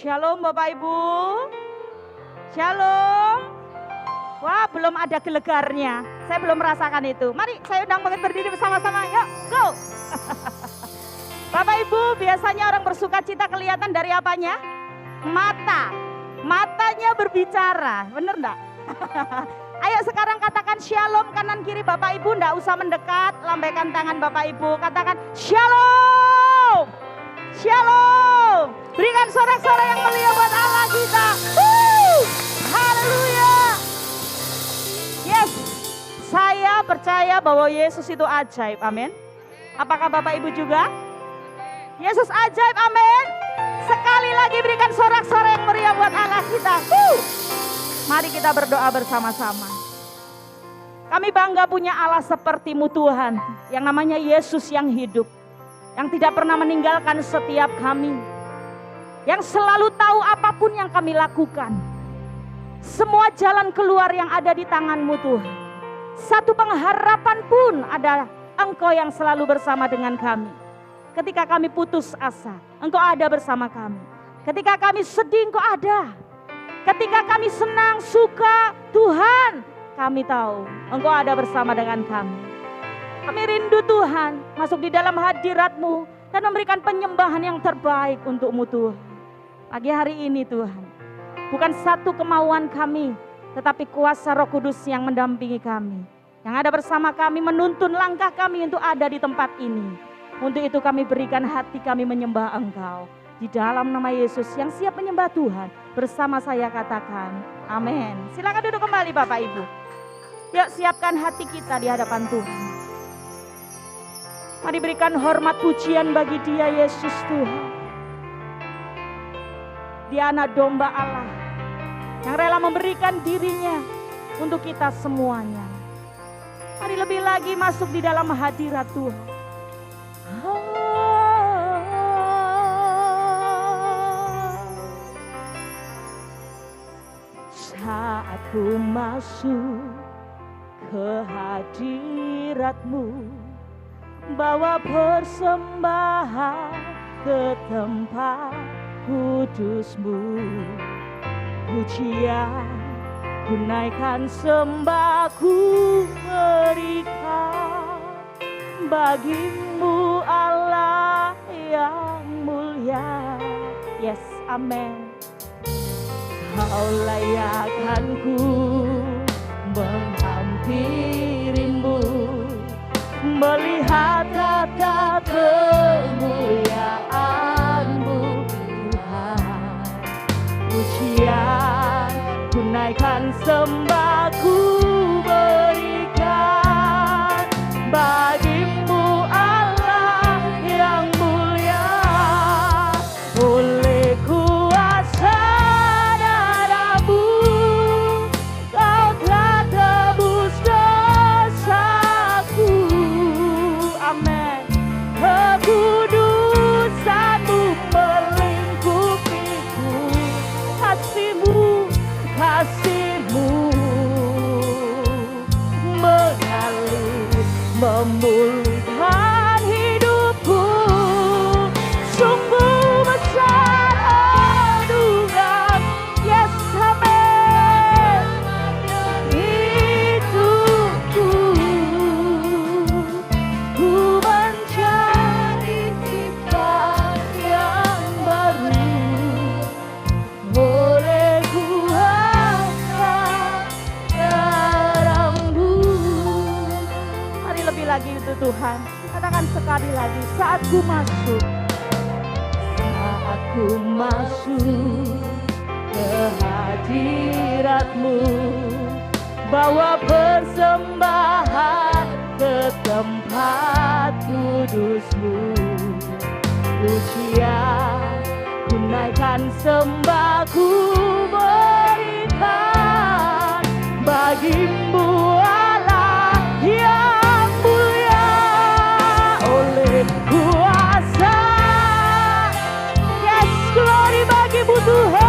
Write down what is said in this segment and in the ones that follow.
Shalom Bapak Ibu. Shalom. Wah, belum ada gelegarnya. Saya belum merasakan itu. Mari saya undang bangkit berdiri bersama-sama. Yuk, go. Bapak Ibu, biasanya orang bersuka cita kelihatan dari apanya? Mata. Matanya berbicara. Bener enggak? Ayo sekarang katakan shalom kanan kiri Bapak Ibu. Enggak usah mendekat. Lambaikan tangan Bapak Ibu. Katakan shalom. Shalom. Berikan sorak-sorak yang mulia buat Allah kita. Haleluya. Yes. Saya percaya bahwa Yesus itu ajaib. Amin. Apakah Bapak Ibu juga? Yesus ajaib. Amin. Sekali lagi berikan sorak-sorak yang meriah buat Allah kita. Mari kita berdoa bersama-sama. Kami bangga punya Allah seperti-Mu Tuhan. Yang namanya Yesus yang hidup. Yang tidak pernah meninggalkan setiap kami. Yang selalu tahu apapun yang kami lakukan. Semua jalan keluar yang ada di tangan-Mu Tuhan. Satu pengharapan pun ada Engkau yang selalu bersama dengan kami. Ketika kami putus asa, Engkau ada bersama kami. Ketika kami sedih, Engkau ada. Ketika kami senang, suka, Tuhan, kami tahu Engkau ada bersama dengan kami. Kami rindu Tuhan masuk di dalam hadirat-Mu dan memberikan penyembahan yang terbaik untuk-Mu Tuhan. Pagi hari ini Tuhan, bukan satu kemauan kami, tetapi kuasa Roh Kudus yang mendampingi kami. Yang ada bersama kami menuntun langkah kami untuk ada di tempat ini. Untuk itu kami berikan hati kami menyembah Engkau. Di dalam nama Yesus yang siap menyembah Tuhan, bersama saya katakan, amin. Silakan duduk kembali Bapak Ibu. Yuk siapkan hati kita di hadapan Tuhan. Mari berikan hormat pujian bagi Dia Yesus Tuhan. Dia anak domba Allah yang rela memberikan dirinya untuk kita semuanya. Mari lebih lagi masuk di dalam hadirat Tuhan. Saat ku masuk ke hadirat-Mu, bawa persembahan ke tempat kudus-Mu. Pujian ku naikkan, sembah ku berikan bagi-Mu Allah yang mulia. Yes, amin. Kau layakkan ku menghampiri-Mu, melihat tata kemuliaan-Mu Tuhan. Pujian ku naikkan, sembah ku berikan bagi-Mu Allah yang mulia. Oleh kuasa darah-Mu Kau telah tebus dosaku. Amin. Kekudusan-Mu melingkupiku. Kasih-Mu, kasih-Mu mengalir, memulihkan hidupku. Sungguh besar anugerah, yes, amin. Hidupku, ku mencari ciptaan yang baru. Oleh kuasa darah-Mu. Mari lebih lagi itu Tuhan. Katakan sekali lagi, saat ku masuk ke hadirat-Mu, bawa persembahan ke tempat kudus-Mu. Pujian ku naikkan, sembah ku berikan bagi-Mu Allah yang mulia. Oleh kuasa, yes, glory bagi-Mu Tuhan.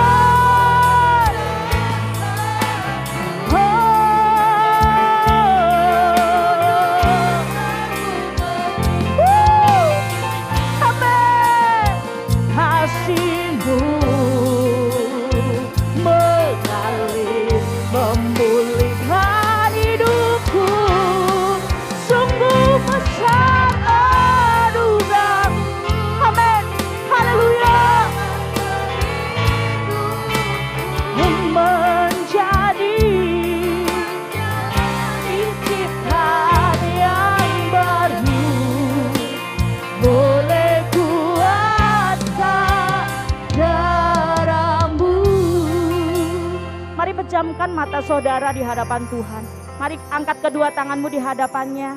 Amin. Kasih-Mu pejamkan mata saudara di hadapan Tuhan. Mari angkat kedua tanganmu di hadapannya.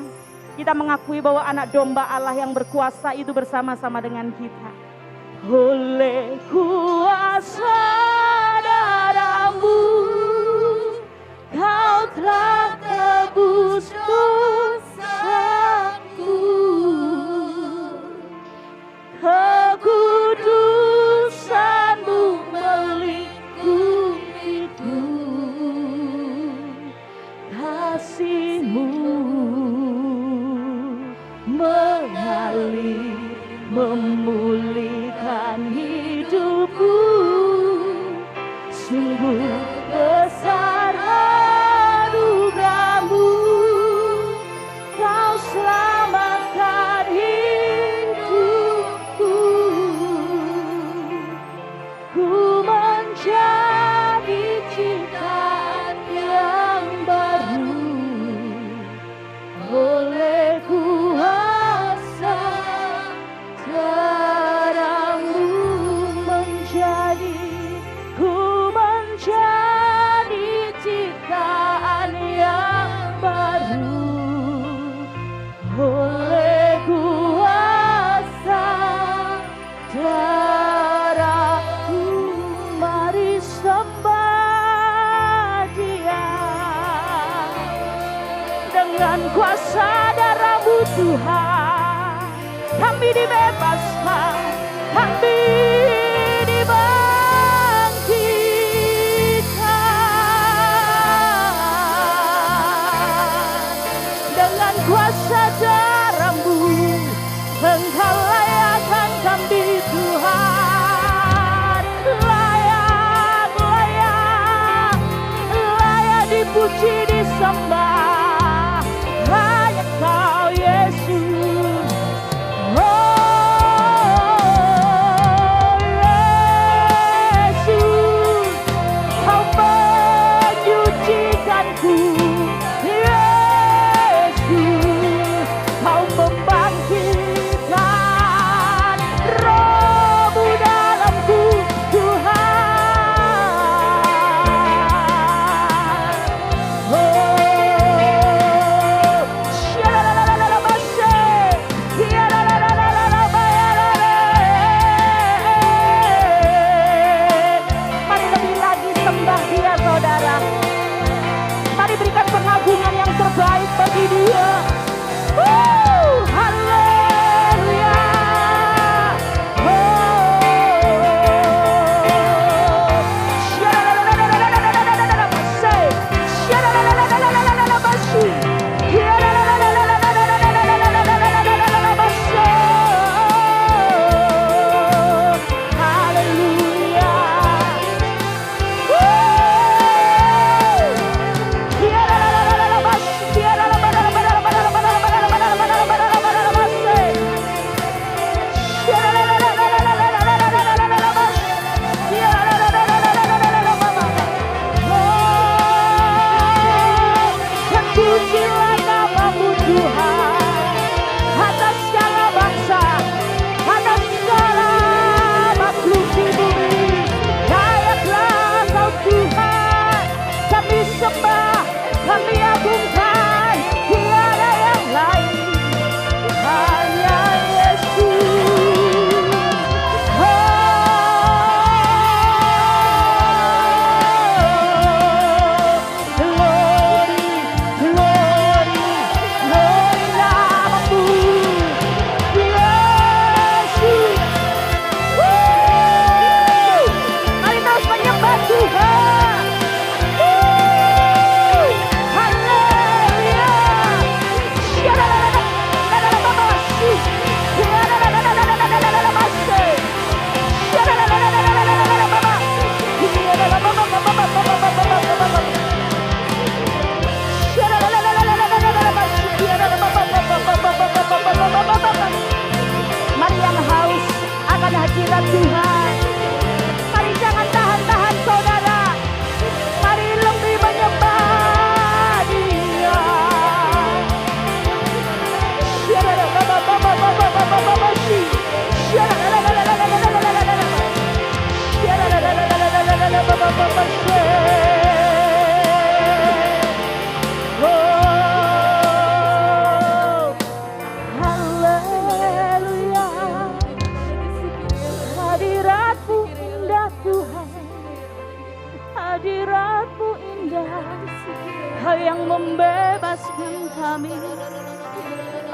Kita mengakui bahwa anak domba Allah yang berkuasa itu bersama-sama dengan kita. Oleh kuasa darah-Mu, Kau telah tebus dosaku. Kekudusan-Mu melingkupiku, kasih-Mu mengalir memulihkan hidupku. Sungguh besar anugerah-Mu, Kau selamatkan hidupku. Ku menjadi ciptaan yang baru oleh kuasa darah-Mu menjadi, ku menjadi ciptaan yang baru oleh kuasa darah-Mu. Mari sembah Dia. Dengan kuasa darah-Mu Tuhan, kami dibebaskan, kami dibangkitkan. Dengan kuasa darah-Mu, Engkau layakkan kami Tuhan. Layak, layak, layak dipuji, disembah. Hanya Kau Yesus. Oh Yesus, Kau menyucikanku. Yesus, Kau membangkitkan roh-Mu dalamku Tuhan. Oh mari lebih lagi sembah Dia saudara. Mari berikan pengagungan yang terbaik bagi Dia. Haleluya. Haleluya.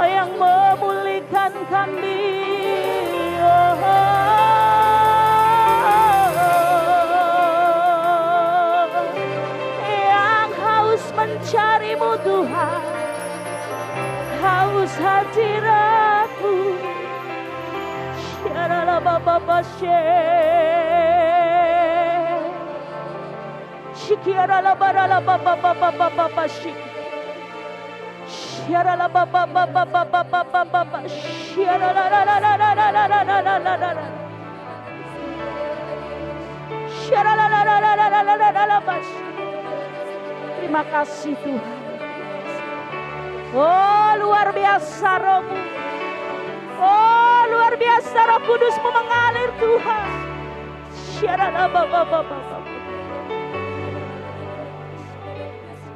yang memulihkan kami. Yang haus mencari-Mu Tuhan, haus hadirat-Mu. Syarala baba Shikiarala barala baba shik. Shiarala baba Shiarala terima kasih Tuhan. Oh luar biasa Roh-Mu. Oh luar biasa Roh Kudus-Mu mengalir Tuhan. Syarala baba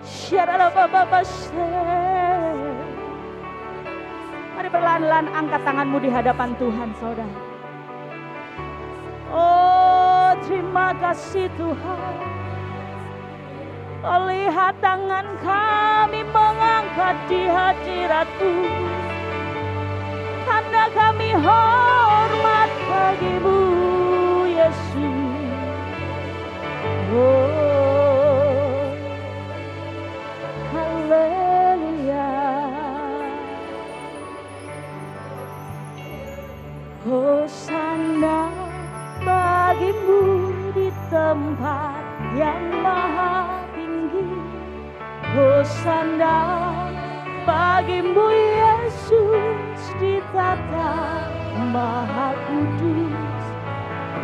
Syarala baba. Mari perlahan-lahan angkat tanganmu di hadapan Tuhan saudara. Oh terima kasih Tuhan. Oh lihat tangan kami mengangkat di hadirat-Mu. Tanda kami hormat bagi-Mu Yesus. Oh haleluya. Hosana bagi-Mu di tempat yang maha tinggi. Hosana bagi-Mu Yesus di tata maha kudus.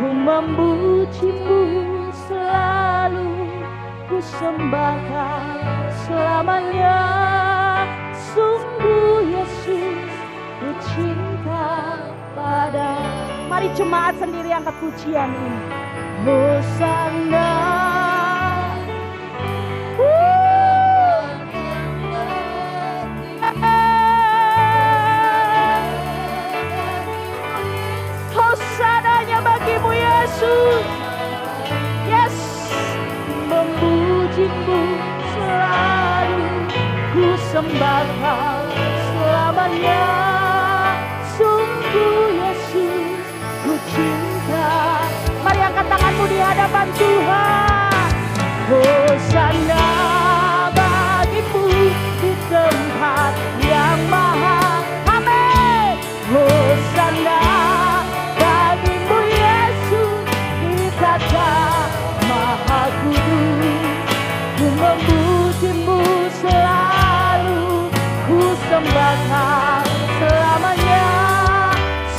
Ku memuji-Mu selalu, ku sembahkan selamanya. Sungguh Yesus ku cinta pada. Mari jemaat sendiri angkat pujian ini. Hosana. Hosananya bagi-Mu Yesus. Yes, memuji-Mu selalu, ku sembahkan selamanya. Sungguh Yesus ku cinta. Mari angkat tanganmu di hadapan Tuhan. Hosana bagi-Mu di tempat yang maha. Amin. Hosana bagi-Mu Yesus di tata maha kudus. Ku memuji-Mu selalu, ku sembahkan selamanya.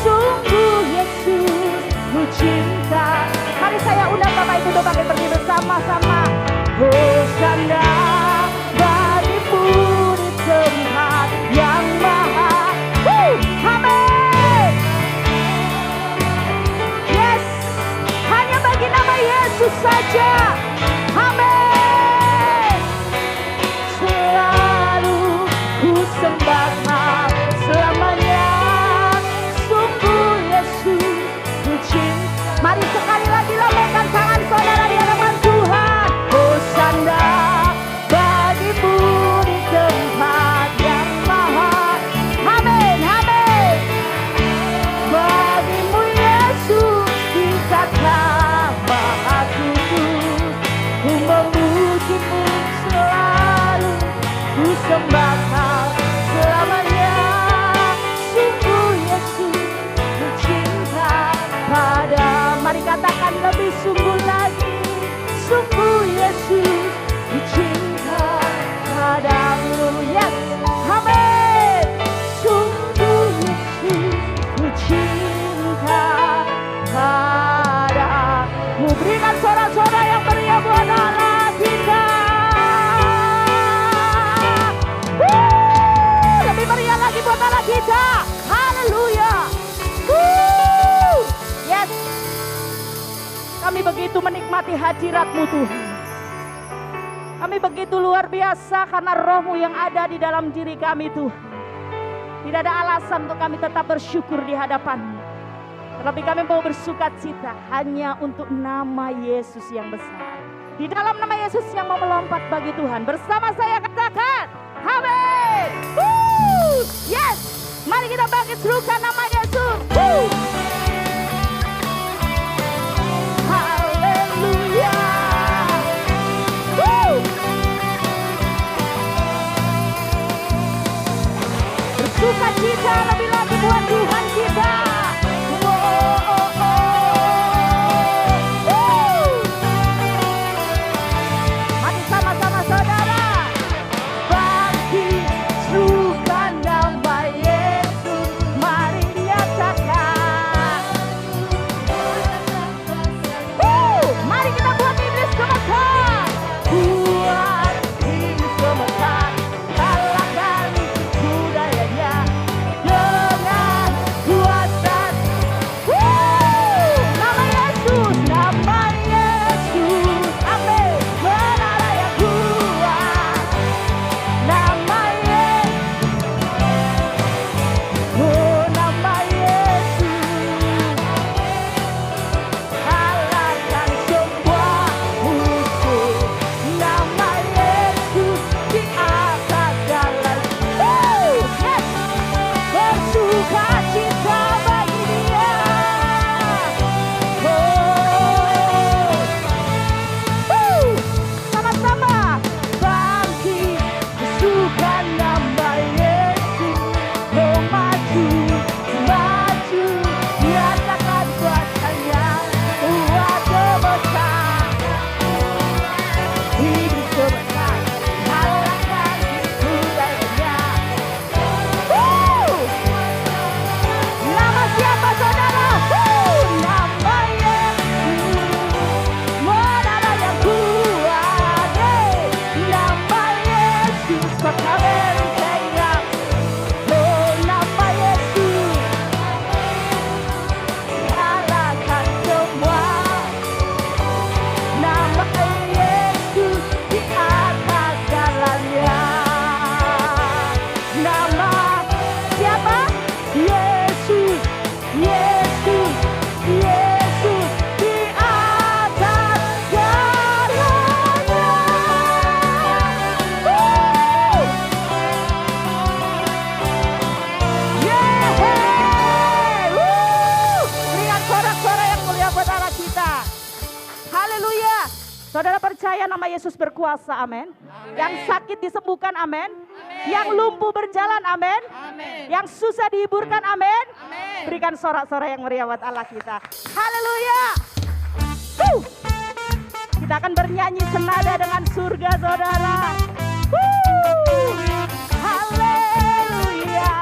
Sungguh Yesus ku cinta. Mari saya undang Bapak Ibu Doa bagi pergi bersama-sama. Hosana bagi-Mu di tempat yang maha. Amin. Yes, hanya bagi nama Yesus saja. Amin. Selalu ku sembahkan selamanya. Sungguh Yesus ku cinta. Mari sekali lagi lambaikan tangan saudara di hadapan Tuhan. Hosana bagi-Mu di tempat yang maha. Amin, amin. Bagi-Mu Yesus di tata maha kudus. Ku memuji-Mu selalu, ku sembahkan selamanya. Sungguh Yesus ku cinta pada. Mari katakan lebih sungguh lagi. Sungguh Yesus ku cinta padamu. Yes, amin. Sungguh Yesus ku cinta padamu. Berikan sorak-sorak yang meriah buat Allah kita. Lebih meriah lagi buat Allah kita. Haleluya. Yes. Kami begitu menikmati hadirat-Mu Tuhan. Kami begitu luar biasa karena Roh-Mu yang ada di dalam diri kami Tuhan. Tidak ada alasan untuk kami tetap bersyukur di hadapan-Mu. Tetapi kami mau bersukacita hanya untuk nama Yesus yang besar. Di dalam nama Yesus yang mau melompat bagi Tuhan. Bersama saya katakan, amin. bangkit serukan nama Yesus. Haleluya. Bersuka cita lebih lagi buat Tuhan kita. Mari sama-sama saudara. Bangkit serukan nama Yesus. Mari nyatakan. Mari kita buat iblis gemetar. Buat iblis gemetar. Kalahkan budayanya dengan kuasa. Nama Yesus, nama Yesus. Amin. Menara yang kuat. Nama Yesus. Oh, nama Yesus. Kalahkan semua musuh. Nama Yesus di atas jalan. Yes. Bersuka cita bagi Dia. Sama-sama bangkit bersuka nama Yesus. Oh, maju, maju, nyatakan kuasanya. Tuhan gemetar, iblis gemetar, kalahkan budayanya. Nama siapa saudara? Nama Yesus. Menara yang kuat. Nama Yesus. Kota bentengnya. Oh, nama Yesus. Kalahkan semua. Nama Yesus di atas jalannya. Nama siapa? Yesus, Yesus, Yesus di atas jalannya. Berikan sorak-sorak yang mulia buat Allah kita. Haleluya. Saudara percaya nama Yesus berkuasa, amin. Yang sakit disembuhkan, amin. Yang lumpuh berjalan, amin. Yang susah dihiburkan, amin. Berikan sorak-sorak yang meriah buat Allah kita. Haleluya. Kita akan bernyanyi senada dengan surga, saudara. Haleluya.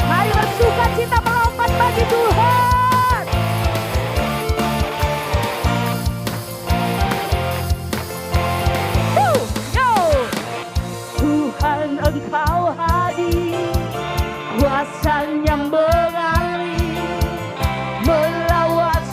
Mari bersuka cita melompat bagi Tuhan. Yo. Tuhan Engkau hadir, kuasanya mengalir melawat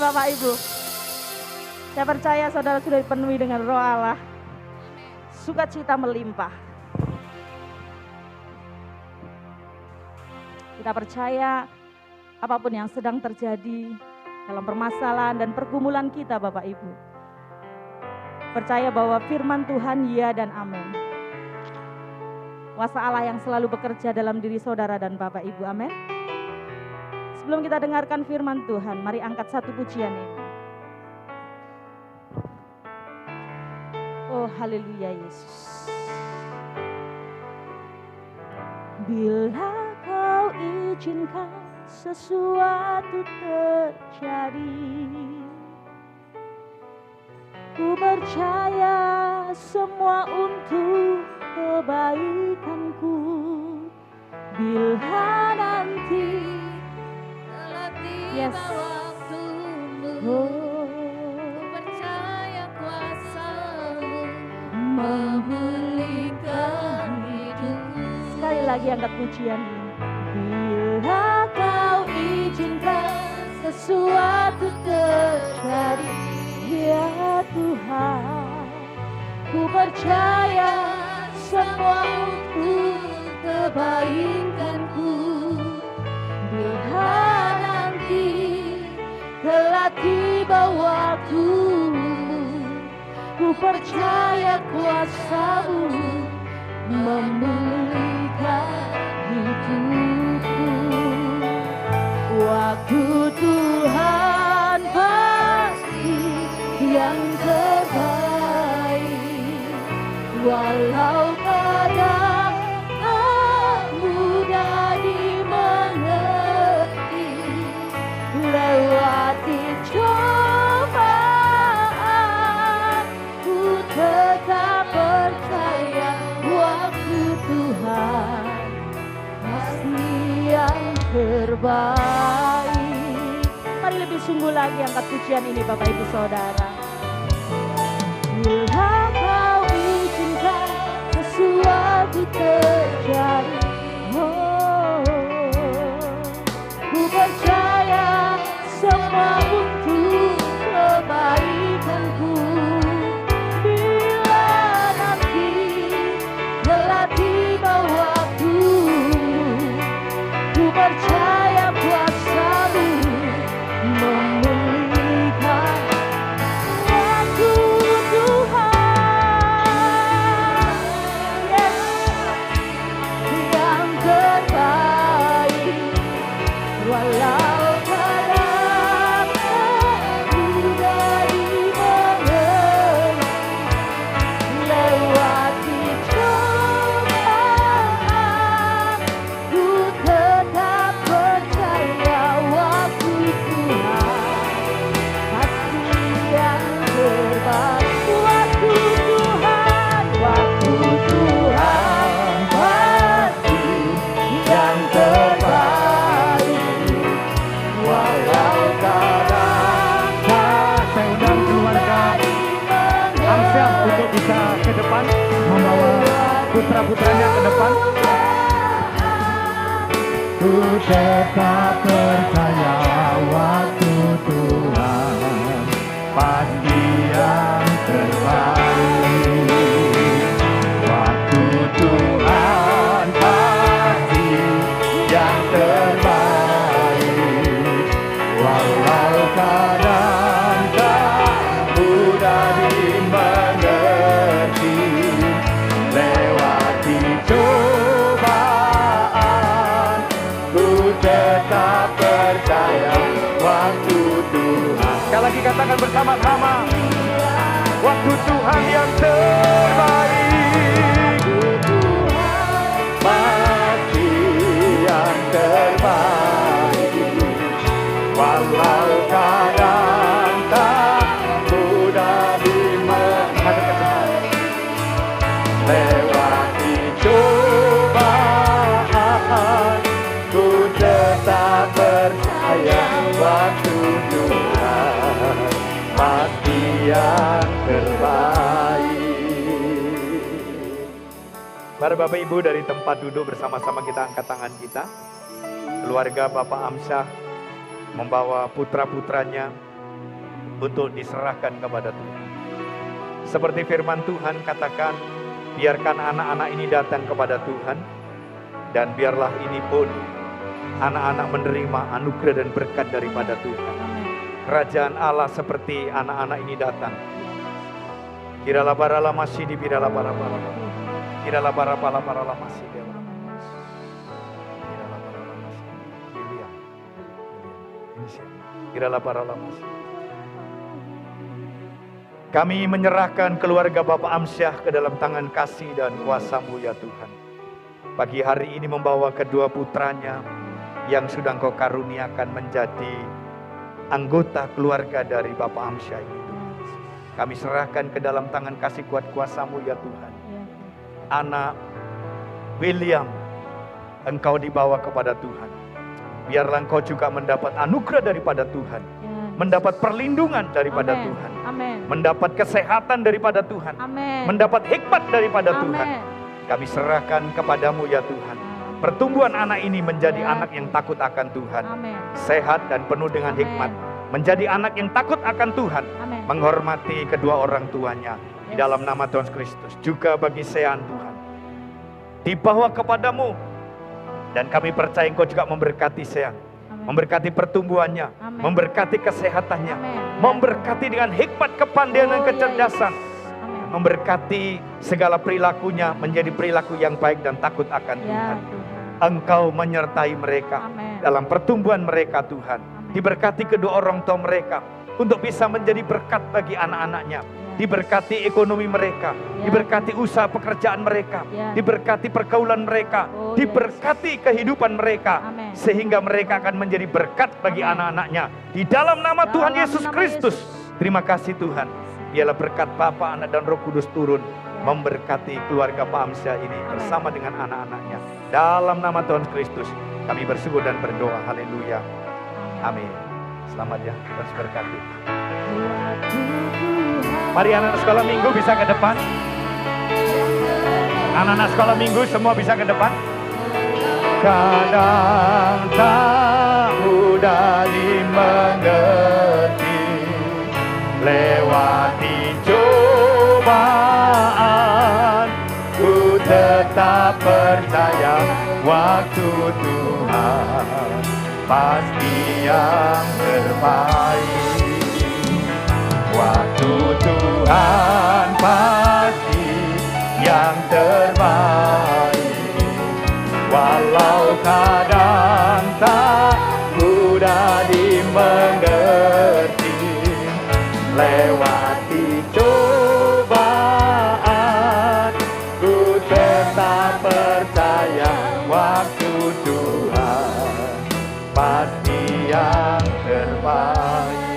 Bapak Ibu. Saya percaya saudara sudah dipenuhi dengan roh Allah. Sukacita melimpah. Kita percaya apapun yang sedang terjadi dalam permasalahan dan pergumulan kita Bapak Ibu. Percaya bahwa firman Tuhan ya dan amin. Kuasa Allah yang selalu bekerja dalam diri saudara dan Bapak Ibu, amin. Sebelum kita dengarkan firman Tuhan, mari angkat satu pujian ini. Oh haleluya Yesus. Bila kau izinkan sesuatu terjadi, ku percaya semua untuk kebaikanku. Bila nanti telah tiba waktumu, ku percaya kuasa-Mu memulihkan hidupku. Sekali lagi angkat pujian ini. Bila kau izinkan sesuatu terjadi, ya Tuhan, ku percaya semua untuk kebaikanku. Bila nanti telah tiba waktumu, ku percaya kuasa-Mu memulihkan hidupku. Waktu Tuhan pasti yang terbaik, walau kadang tak mudah dimengerti. Lewati cobaan, ku tetap percaya waktu Tuhan pasti yang terbaik. Mari lebih sungguh lagi angkat pujian ini Bapak Ibu Saudara. Bila kau izinkan sesuatu terjadi, oh, ku percaya semua untuk kebaikanku. Bila nanti telah tiba waktu, ku percaya kuasa-Mu memulihkan. Waktu Tuhan, yes, yang terbaik, walau kadang tak mudah dimengerti. Lewati cobaan, ku tetap percaya waktu Tuhan pasti yang terbaik. Waktu Tuhan pasti yang terbaik, walau kadang tak keluarga Amsyah untuk bisa ke depan, membawa putra-putranya ke depan. Ku tetap percaya waktu Tuhan pasti yang terbaik. Waktu Tuhan pasti yang terbaik, walau kadang tak mudah dimengerti. Lewati cobaan, ku tetap percaya waktu Tuhan. Sekali lagi katakan bersama-sama, waktu Tuhan yang terbaik, pasti yang terbaik, walau kadang tak mudah dimengerti. Lewati cobaan, ku tetap percaya waktu Tuhan pasti yang terbaik. Mari Bapak Ibu dari tempat duduk bersama-sama kita angkat tangan kita. Keluarga Bapak Amsyah membawa putra-putranya untuk diserahkan kepada Tuhan. Seperti firman Tuhan katakan, biarkan anak-anak ini datang kepada Tuhan, dan biarlah ini pun anak-anak menerima anugerah dan berkat daripada Tuhan. Kerajaan Allah seperti anak-anak ini datang. Kiralah barala masih di birala para. Kiralah para masih di. Kiralah barala masih. William. Ini siapa? Kiralah barala masih. Kami menyerahkan keluarga Bapak Amsyah ke dalam tangan kasih dan kuasa-Mu ya Tuhan. Pagi hari ini membawa kedua putranya yang sudah Engkau karuniakan menjadi anggota keluarga dari Bapak Amsyah ini. Kami serahkan ke dalam tangan kasih kuat kuasa-Mu ya Tuhan. Anak William, Engkau dibawa kepada Tuhan. Biarlah Engkau juga mendapat anugerah daripada Tuhan. Mendapat perlindungan daripada Tuhan. Mendapat kesehatan daripada Tuhan. Mendapat hikmat daripada Tuhan. Kami serahkan kepadamu ya Tuhan. Pertumbuhan anak ini menjadi anak yang takut akan Tuhan. Sehat dan penuh dengan hikmat. Menjadi anak yang takut akan Tuhan. Menghormati kedua orang tuanya. Di dalam nama Tuhan Kristus. Juga bagi Sean Tuhan. Dibawa kepadamu. Dan kami percaya Engkau juga memberkati Sean. Memberkati pertumbuhannya. Memberkati kesehatannya. Memberkati dengan hikmat, kepandaian dan kecerdasan. Memberkati segala perilakunya menjadi perilaku yang baik dan takut akan Tuhan. Engkau menyertai mereka dalam pertumbuhan mereka Tuhan. Diberkati kedua orang tua mereka untuk bisa menjadi berkat bagi anak-anaknya. Diberkati ekonomi mereka, diberkati usaha pekerjaan mereka, diberkati pergaulan mereka, diberkati kehidupan mereka, sehingga mereka akan menjadi berkat bagi anak-anaknya. Di dalam nama Tuhan Yesus Kristus. Terima kasih Tuhan. Biarlah berkat Bapa, Anak dan Roh Kudus turun memberkati keluarga Pak Amsyah ini bersama dengan anak-anaknya. Dalam nama Tuhan Kristus kami bersyukur dan berdoa. Haleluya. Amin. Selamat ya, Tuhan berkati. Mari anak sekolah minggu bisa ke depan. Anak-anak sekolah minggu semua bisa ke depan. Kadang tak mudah dimengerti, lewati cobaan, ku tetap percaya waktu Tuhan pasti yang terbaik. Waktu Tuhan pasti yang terbaik. Walau kadang tak mudah dimengerti, lewati cobaan, ku tetap percaya waktu Tuhan pasti yang terbaik.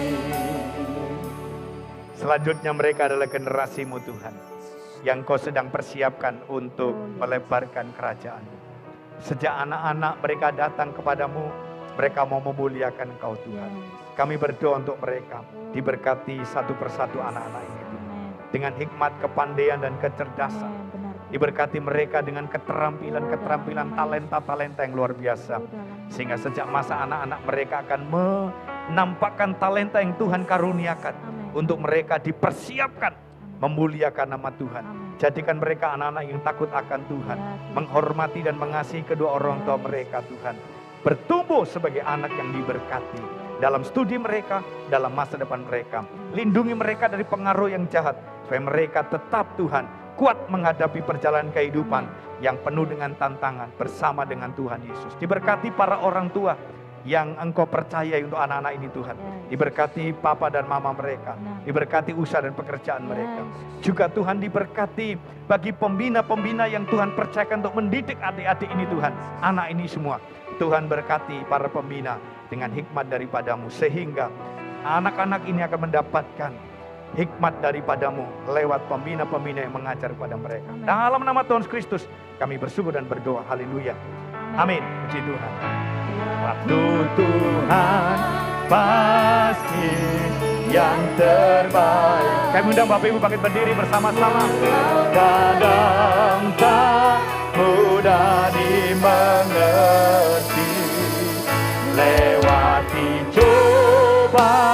Selanjutnya mereka adalah generasi-Mu Tuhan, yang Kau sedang persiapkan untuk melebarkan kerajaan-Mu. Sejak anak-anak mereka datang kepadamu, mereka mau memuliakan Engkau Tuhan. Kami berdoa untuk mereka, diberkati satu persatu anak-anak ini Tuhan. Dengan hikmat, kepandaian dan kecerdasan. Diberkati mereka dengan keterampilan, talenta-talenta yang luar biasa. Sehingga sejak masa anak-anak mereka akan menampakkan talenta yang Tuhan karuniakan. Untuk mereka dipersiapkan memuliakan nama Tuhan. Jadikan mereka anak-anak yang takut akan Tuhan. Menghormati dan mengasihi kedua orang tua mereka Tuhan. Bertumbuh sebagai anak yang diberkati. Dalam studi mereka, dalam masa depan mereka. Lindungi mereka dari pengaruh yang jahat. Supaya mereka tetap Tuhan kuat menghadapi perjalanan kehidupan yang penuh dengan tantangan bersama dengan Tuhan Yesus. Diberkati para orang tua yang Engkau percayai untuk anak-anak ini Tuhan. Diberkati papa dan mama mereka. Diberkati usaha dan pekerjaan mereka. Juga Tuhan diberkati bagi pembina-pembina yang Tuhan percayakan untuk mendidik adik-adik ini Tuhan. Anak ini semua. Tuhan berkati para pembina dengan hikmat daripada-Mu. Sehingga anak-anak ini akan mendapatkan hikmat daripada-Mu lewat pembina-pembina yang mengajar kepada mereka. Dalam nama Tuhan Kristus kami bersyukur dan berdoa. Haleluya. Amin. Puji Tuhan. Waktu Tuhan pasti yang terbaik. Kami undang Bapak Ibu bangkit berdiri bersama-sama. Kadang tak mudah dimengerti, lewati cobaan,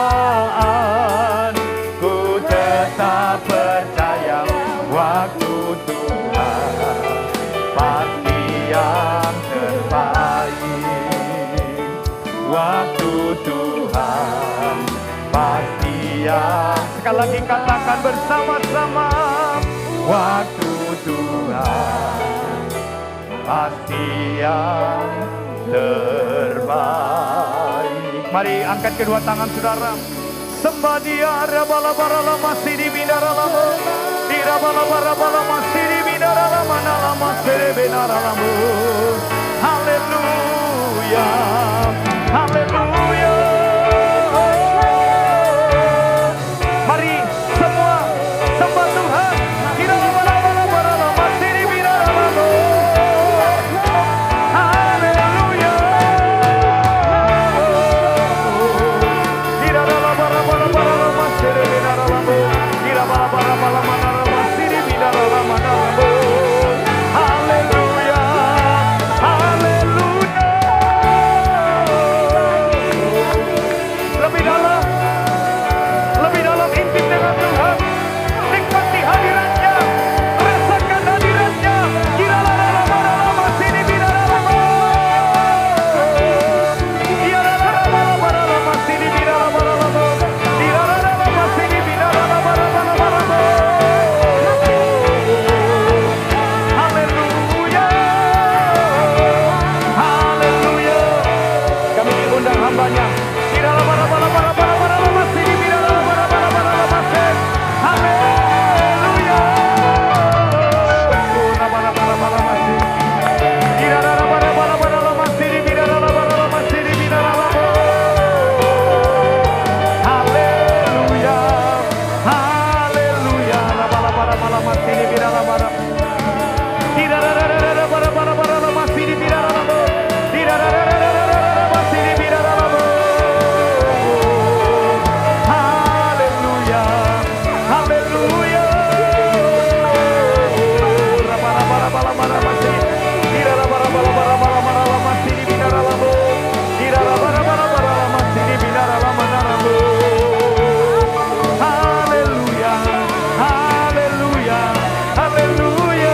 waktu Tuhan pasti ya. Sekali lagi katakan bersama-sama, waktu Tuhan pasti yang terbaik. Mari angkat kedua tangan saudara. Sembah Dia, rabala-bara masih di bidara lama, di rabala-bara masih di bidara lama, nalama serebenara lama. Haleluya, haleluya. Mari semua sembah Tuhan. Di rabala-bara masih di bidara lama. Haleluya. Di rabala-bara masih di bidara lama. Di rabala-bara masih di bidara lama. Haleluya. Haleluya. Lebih dalam intim dengan Tuhan. Nikmati hadiratnya, rasakan hadiratnya. Kira-lama sini bidara-lama. Kira-lama sini bidara-lama. Kira-lama sini bidara-lama. Haleluya. Haleluya. Kami undang hambanya. Kira-lama sini bidara-lama. Haleluya. Kira-lama sini bidara-lama sini bidara-lama. Haleluya. Haleluya. Lama-lama sini bidara-lama. Kira-lama sini bidara-lama. Kira-lama sini bidara-lama. Haleluya. Haleluya. Raba-raba-raba-raba sini. Kira-raba-raba-raba-raba sini bidara-lama. Kira-raba-raba-raba sini bidara-lama. Haleluya. Haleluya. Haleluya.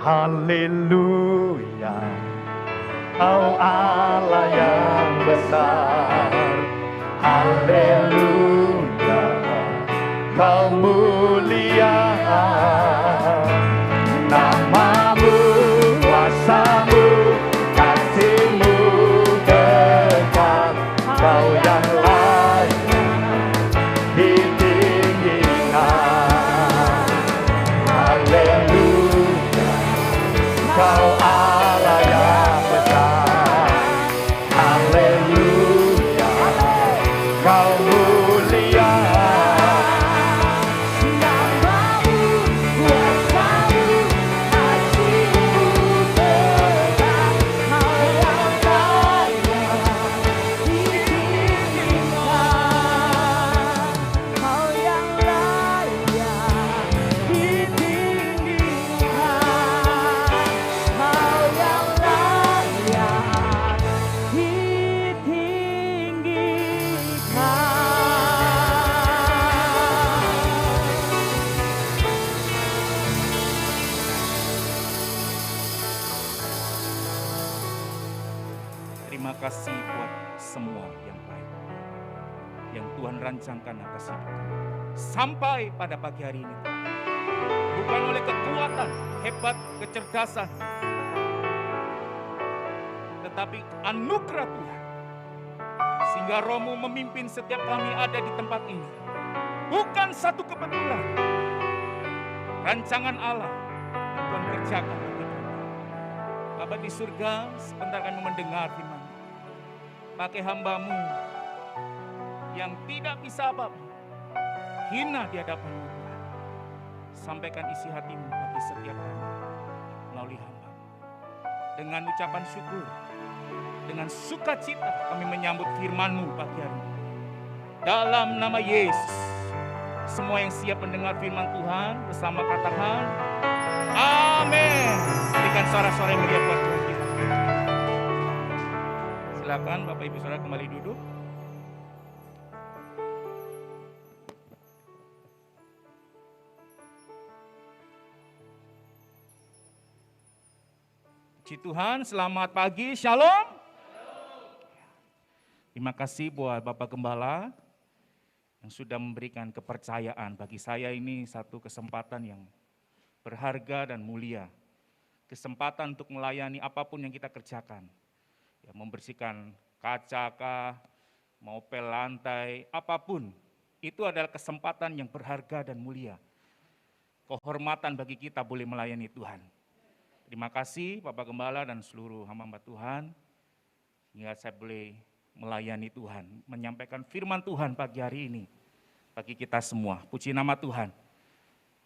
Haleluya, Kau Allah yang besar. Haleluya, Kau mulia. Namamu, kuasamu, kasihmu kekal. Kau yang layak ditinggikan. Haleluya, Kau Allah yang besar. Haleluya, Kau mulia. Terima kasih buat semua yang baik yang Tuhan rancangkan atas hidup kami. Sampai pada pagi hari ini, bukan oleh kekuatan, hebat, kecerdasan, tetapi anugerah Tuhan. Sehingga Roh-Mu memimpin setiap kami ada di tempat ini. Bukan satu kebetulan. Rancangan Allah yang Tuhan kerjakan bagi kami. Bapa di surga, sebentar kami mendengar firman. pakai hamba-Mu yang tidak bisa apa-apa, hina di hadapan-Mu Tuhan. Sampaikan isi hati-Mu bagi setiap kami melalui hamba. Dengan ucapan syukur, dengan sukacita kami menyambut firman-Mu pagi hari ini. Dalam nama Yesus, semua yang siap mendengar firman Tuhan bersama katakan amin. Berikan suara-suara yang meriah buat Tuhan kita. Silakan Bapak Ibu Saudara kembali duduk. Puji Tuhan, selamat pagi, shalom. Terima kasih buat Bapak Gembala yang sudah memberikan kepercayaan bagi saya. Ini satu kesempatan yang berharga dan mulia. Kesempatan untuk melayani apapun yang kita kerjakan. Ya, membersihkan kaca kah, mau pel lantai, apapun. Itu adalah kesempatan yang berharga dan mulia. Kehormatan bagi kita boleh melayani Tuhan. Terima kasih Bapak Gembala dan seluruh hamba Tuhan. Hingga saya boleh melayani Tuhan, menyampaikan firman Tuhan pagi hari ini bagi kita semua. Puji nama Tuhan.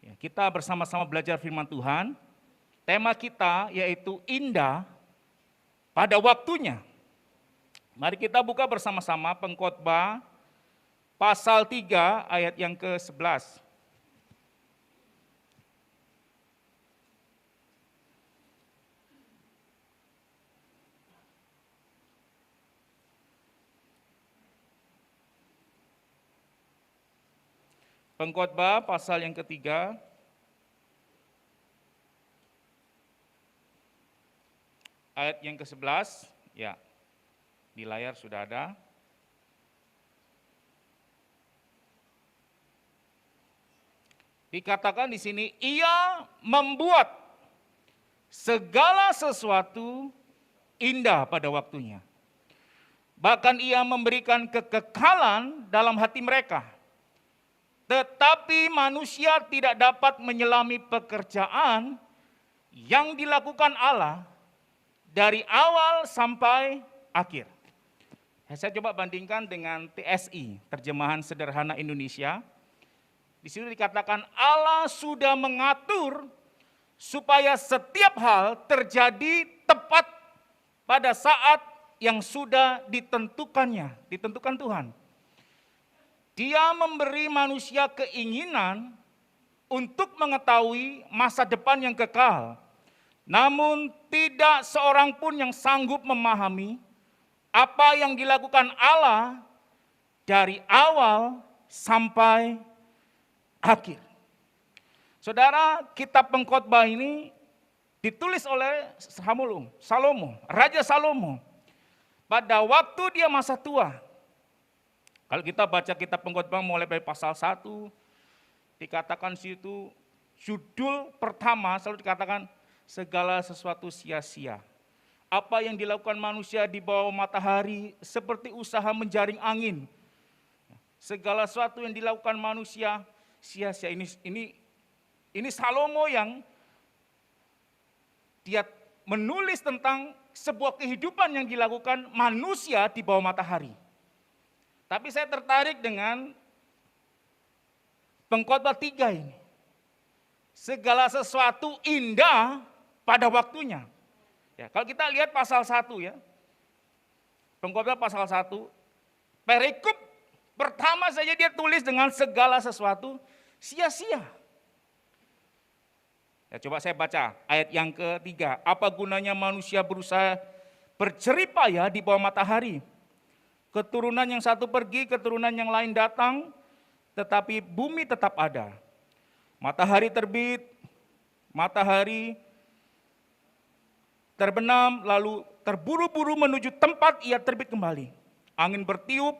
Ya, kita bersama-sama belajar firman Tuhan. Tema kita yaitu indah pada waktunya. Mari kita buka bersama-sama Pengkhotbah pasal 3 ayat yang ke-11. Pengkhotbah pasal yang ketiga, ayat yang ke-11, ya, di layar sudah ada. Dikatakan di sini, ia membuat segala sesuatu indah pada waktunya. Bahkan ia memberikan kekekalan dalam hati mereka. Tetapi manusia tidak dapat menyelami pekerjaan yang dilakukan Allah dari awal sampai akhir. Saya coba bandingkan dengan TSI, Terjemahan Sederhana Indonesia. Di situ dikatakan Allah sudah mengatur supaya setiap hal terjadi tepat pada saat yang sudah ditentukan Tuhan. Dia memberi manusia keinginan untuk mengetahui masa depan yang kekal. Namun tidak seorang pun yang sanggup memahami apa yang dilakukan Allah dari awal sampai akhir. Saudara, kitab Pengkhotbah ini ditulis oleh Salomo, Raja Salomo. Pada waktu dia masa tua. Kalau kita baca kitab Pengkhotbah mulai dari pasal 1, dikatakan situ judul pertama selalu dikatakan segala sesuatu sia-sia. Apa yang dilakukan manusia di bawah matahari seperti usaha menjaring angin. Segala sesuatu yang dilakukan manusia sia-sia. Ini Salomo yang dia menulis tentang sebuah kehidupan yang dilakukan manusia di bawah matahari. Tapi saya tertarik dengan Pengkhotbah 3 ini. Segala sesuatu indah pada waktunya. Ya, kalau kita lihat pasal 1 ya. Pengkhotbah pasal 1. Perikop pertama saja dia tulis dengan segala sesuatu sia-sia. Ya, coba saya baca ayat yang ketiga. Apa gunanya manusia berusaha berjeripaya di bawah matahari? Keturunan yang satu pergi, keturunan yang lain datang, tetapi bumi tetap ada. Matahari terbit, matahari terbenam, lalu terburu-buru menuju tempat ia terbit kembali. Angin bertiup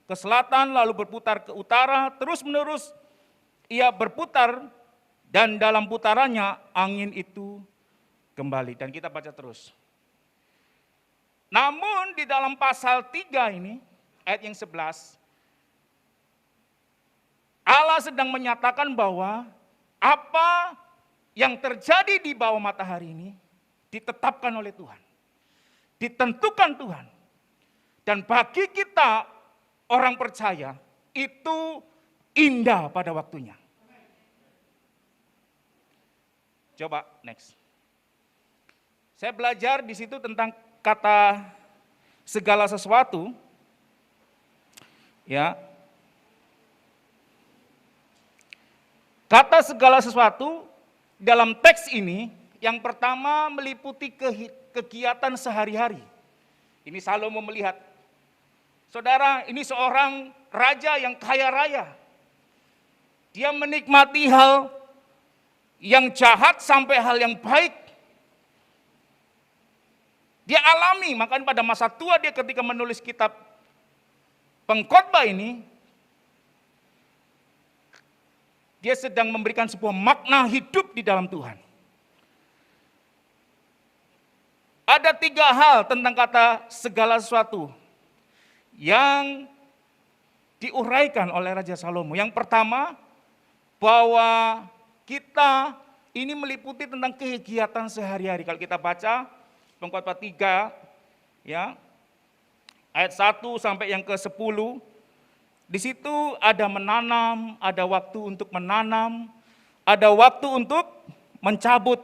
ke selatan, lalu berputar ke utara, terus-menerus ia berputar, dan dalam putarannya angin itu kembali. Dan kita baca terus. Namun di dalam pasal 3 ini, ayat yang 11, Allah sedang menyatakan bahwa apa yang terjadi di bawah matahari ini ditetapkan oleh Tuhan. Ditentukan Tuhan. Dan bagi kita orang percaya itu indah pada waktunya. Coba next. Saya belajar di situ tentang kata segala sesuatu. Ya. Kata segala sesuatu dalam teks ini yang pertama meliputi kegiatan sehari-hari. Ini Salomo melihat. Saudara, ini seorang raja yang kaya raya. Dia menikmati hal yang jahat sampai hal yang baik. Dia alami, makanya pada masa tua dia ketika menulis kitab Pengkhotbah ini, dia sedang memberikan sebuah makna hidup di dalam Tuhan. Ada 3 hal tentang kata segala sesuatu yang diuraikan oleh Raja Salomo. Yang pertama, bahwa kita ini meliputi tentang kegiatan sehari-hari. Kalau kita baca Pengkhotbah 3, ya, ayat 1 sampai yang ke-10, di situ ada menanam, ada waktu untuk menanam, ada waktu untuk mencabut.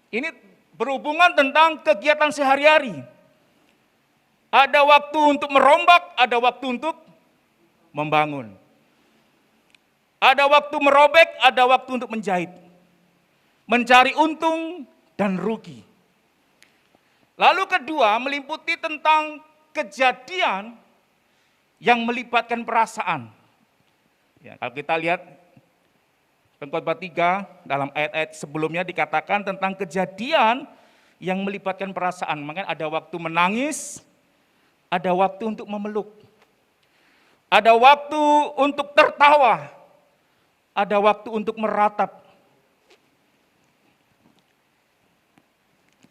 Ini berhubungan tentang kegiatan sehari-hari. Ada waktu untuk merombak, ada waktu untuk membangun. Ada waktu merobek, ada waktu untuk menjahit. Mencari untung dan rugi. Lalu kedua, meliputi tentang kejadian yang melibatkan perasaan. Ya, kalau kita lihat Pengkhotbah 3 dalam ayat-ayat sebelumnya dikatakan tentang kejadian yang melibatkan perasaan. Makanya ada waktu menangis, ada waktu untuk memeluk. Ada waktu untuk tertawa, ada waktu untuk meratap.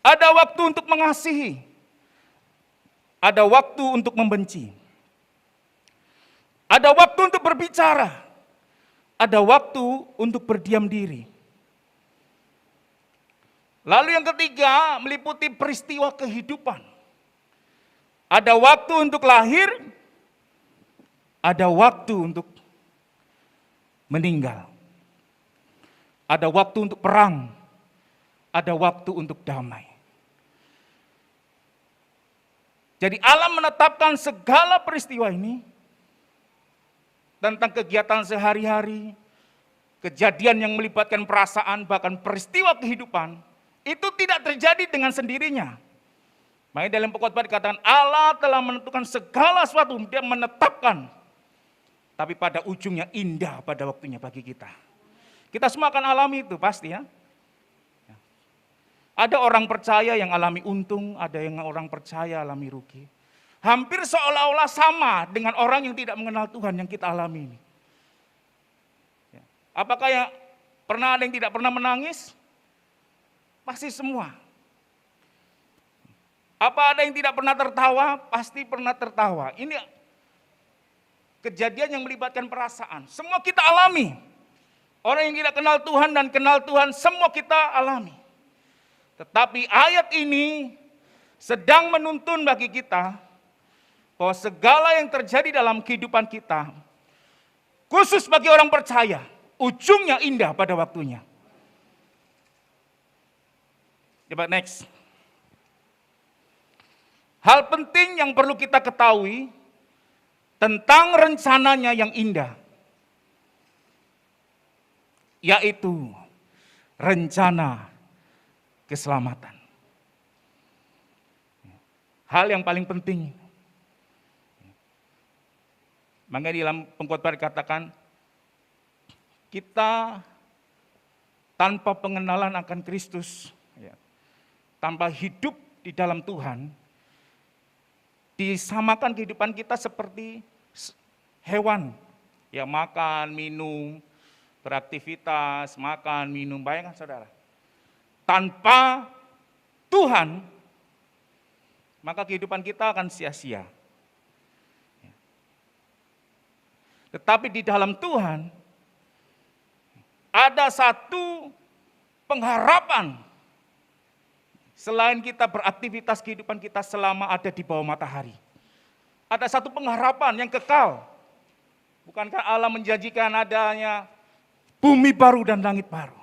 Ada waktu untuk mengasihi, ada waktu untuk membenci. Ada waktu untuk berbicara, ada waktu untuk berdiam diri. Lalu yang ketiga meliputi peristiwa kehidupan. Ada waktu untuk lahir, ada waktu untuk meninggal. Ada waktu untuk perang, ada waktu untuk damai. Jadi Allah menetapkan segala peristiwa ini tentang kegiatan sehari-hari, kejadian yang melibatkan perasaan, bahkan peristiwa kehidupan, itu tidak terjadi dengan sendirinya. Makanya dalam Pengkhotbah dikatakan Allah telah menentukan segala sesuatu, Dia menetapkan. Tapi pada ujungnya indah pada waktunya bagi kita. Kita semua akan alami itu pasti ya. Ada orang percaya yang alami untung, ada yang orang percaya alami rugi. Hampir seolah-olah sama dengan orang yang tidak mengenal Tuhan yang kita alami ini. Apakah yang pernah ada yang tidak pernah menangis? Pasti semua. Apa ada yang tidak pernah tertawa? Pasti pernah tertawa. Ini kejadian yang melibatkan perasaan. Semua kita alami. Orang yang tidak kenal Tuhan dan kenal Tuhan, semua kita alami. Tetapi ayat ini sedang menuntun bagi kita bahwa segala yang terjadi dalam kehidupan kita, khusus bagi orang percaya, ujungnya indah pada waktunya. Coba next. Hal penting yang perlu kita ketahui tentang rencananya yang indah, yaitu rencana keselamatan. Hal yang paling penting. Makanya di dalam Pengkhotbah dikatakan, kita tanpa pengenalan akan Kristus, tanpa hidup di dalam Tuhan, disamakan kehidupan kita seperti hewan. Ya makan, minum, beraktivitas, makan, minum. Bayangkan saudara. Tanpa Tuhan, maka kehidupan kita akan sia-sia. Tetapi di dalam Tuhan, ada satu pengharapan. Selain kita beraktivitas kehidupan kita selama ada di bawah matahari. Ada satu pengharapan yang kekal. Bukankah Allah menjanjikan adanya bumi baru dan langit baru?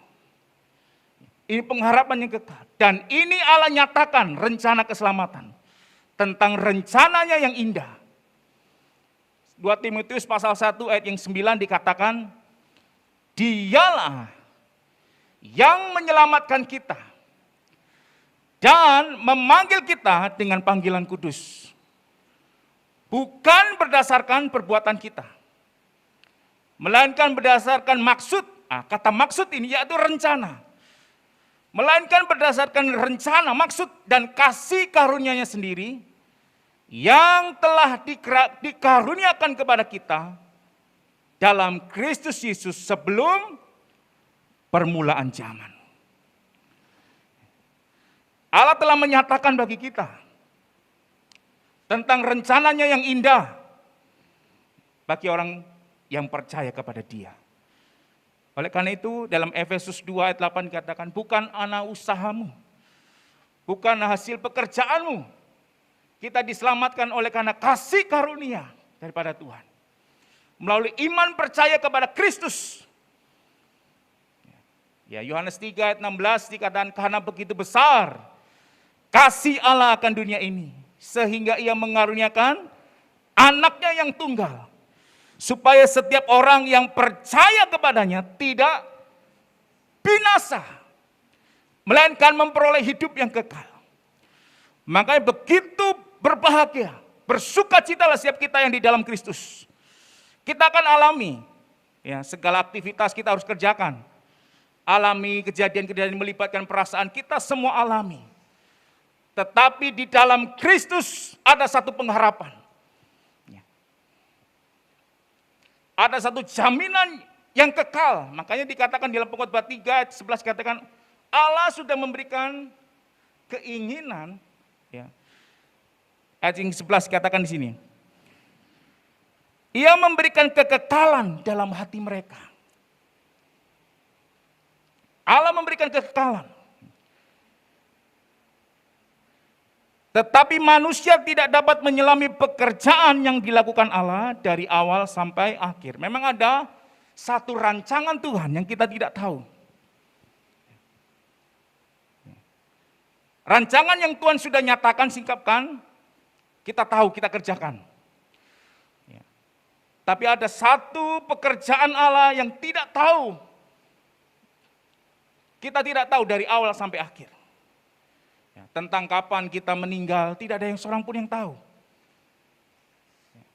Ini pengharapan yang kekal. Dan ini Allah nyatakan rencana keselamatan. Tentang rencananya yang indah. 2 Timotius pasal 1 ayat yang 9 dikatakan, Dialah yang menyelamatkan kita dan memanggil kita dengan panggilan kudus. Bukan berdasarkan perbuatan kita, melainkan berdasarkan maksud. Kata maksud ini yaitu rencana. Melainkan berdasarkan rencana, maksud, dan kasih karunia-Nya sendiri yang telah dikaruniakan kepada kita dalam Kristus Yesus sebelum permulaan zaman. Allah telah menyatakan bagi kita tentang rencananya yang indah bagi orang yang percaya kepada Dia. Oleh karena itu dalam Efesus 2 ayat 8 dikatakan, bukan anak usahamu, bukan hasil pekerjaanmu. Kita diselamatkan oleh karena kasih karunia daripada Tuhan. Melalui iman percaya kepada Kristus. Ya, Yohanes 3 ayat 16 dikatakan, karena begitu besar kasih Allah akan dunia ini, sehingga Ia mengaruniakan anaknya yang tunggal, supaya setiap orang yang percaya kepadanya tidak binasa, melainkan memperoleh hidup yang kekal. Makanya begitu berbahagia, bersukacitalah setiap kita yang di dalam Kristus. Kita akan alami, ya, segala aktivitas kita harus kerjakan. Alami kejadian-kejadian melibatkan perasaan, kita semua alami. Tetapi di dalam Kristus ada satu pengharapan. Ada satu jaminan yang kekal. Makanya dikatakan di dalam Pengkhotbah 3 ayat 11 dikatakan, Allah sudah memberikan keinginan, ya. Ayat 11 dikatakan di sini. Ia memberikan kekekalan dalam hati mereka. Allah memberikan kekekalan. Tetapi manusia tidak dapat menyelami pekerjaan yang dilakukan Allah dari awal sampai akhir. Memang ada satu rancangan Tuhan yang kita tidak tahu. Rancangan yang Tuhan sudah nyatakan, singkapkan, kita tahu, kita kerjakan. Tapi ada satu pekerjaan Allah yang tidak tahu. Kita tidak tahu dari awal sampai akhir. Ya, tentang kapan kita meninggal, tidak ada yang seorang pun yang tahu. Ya.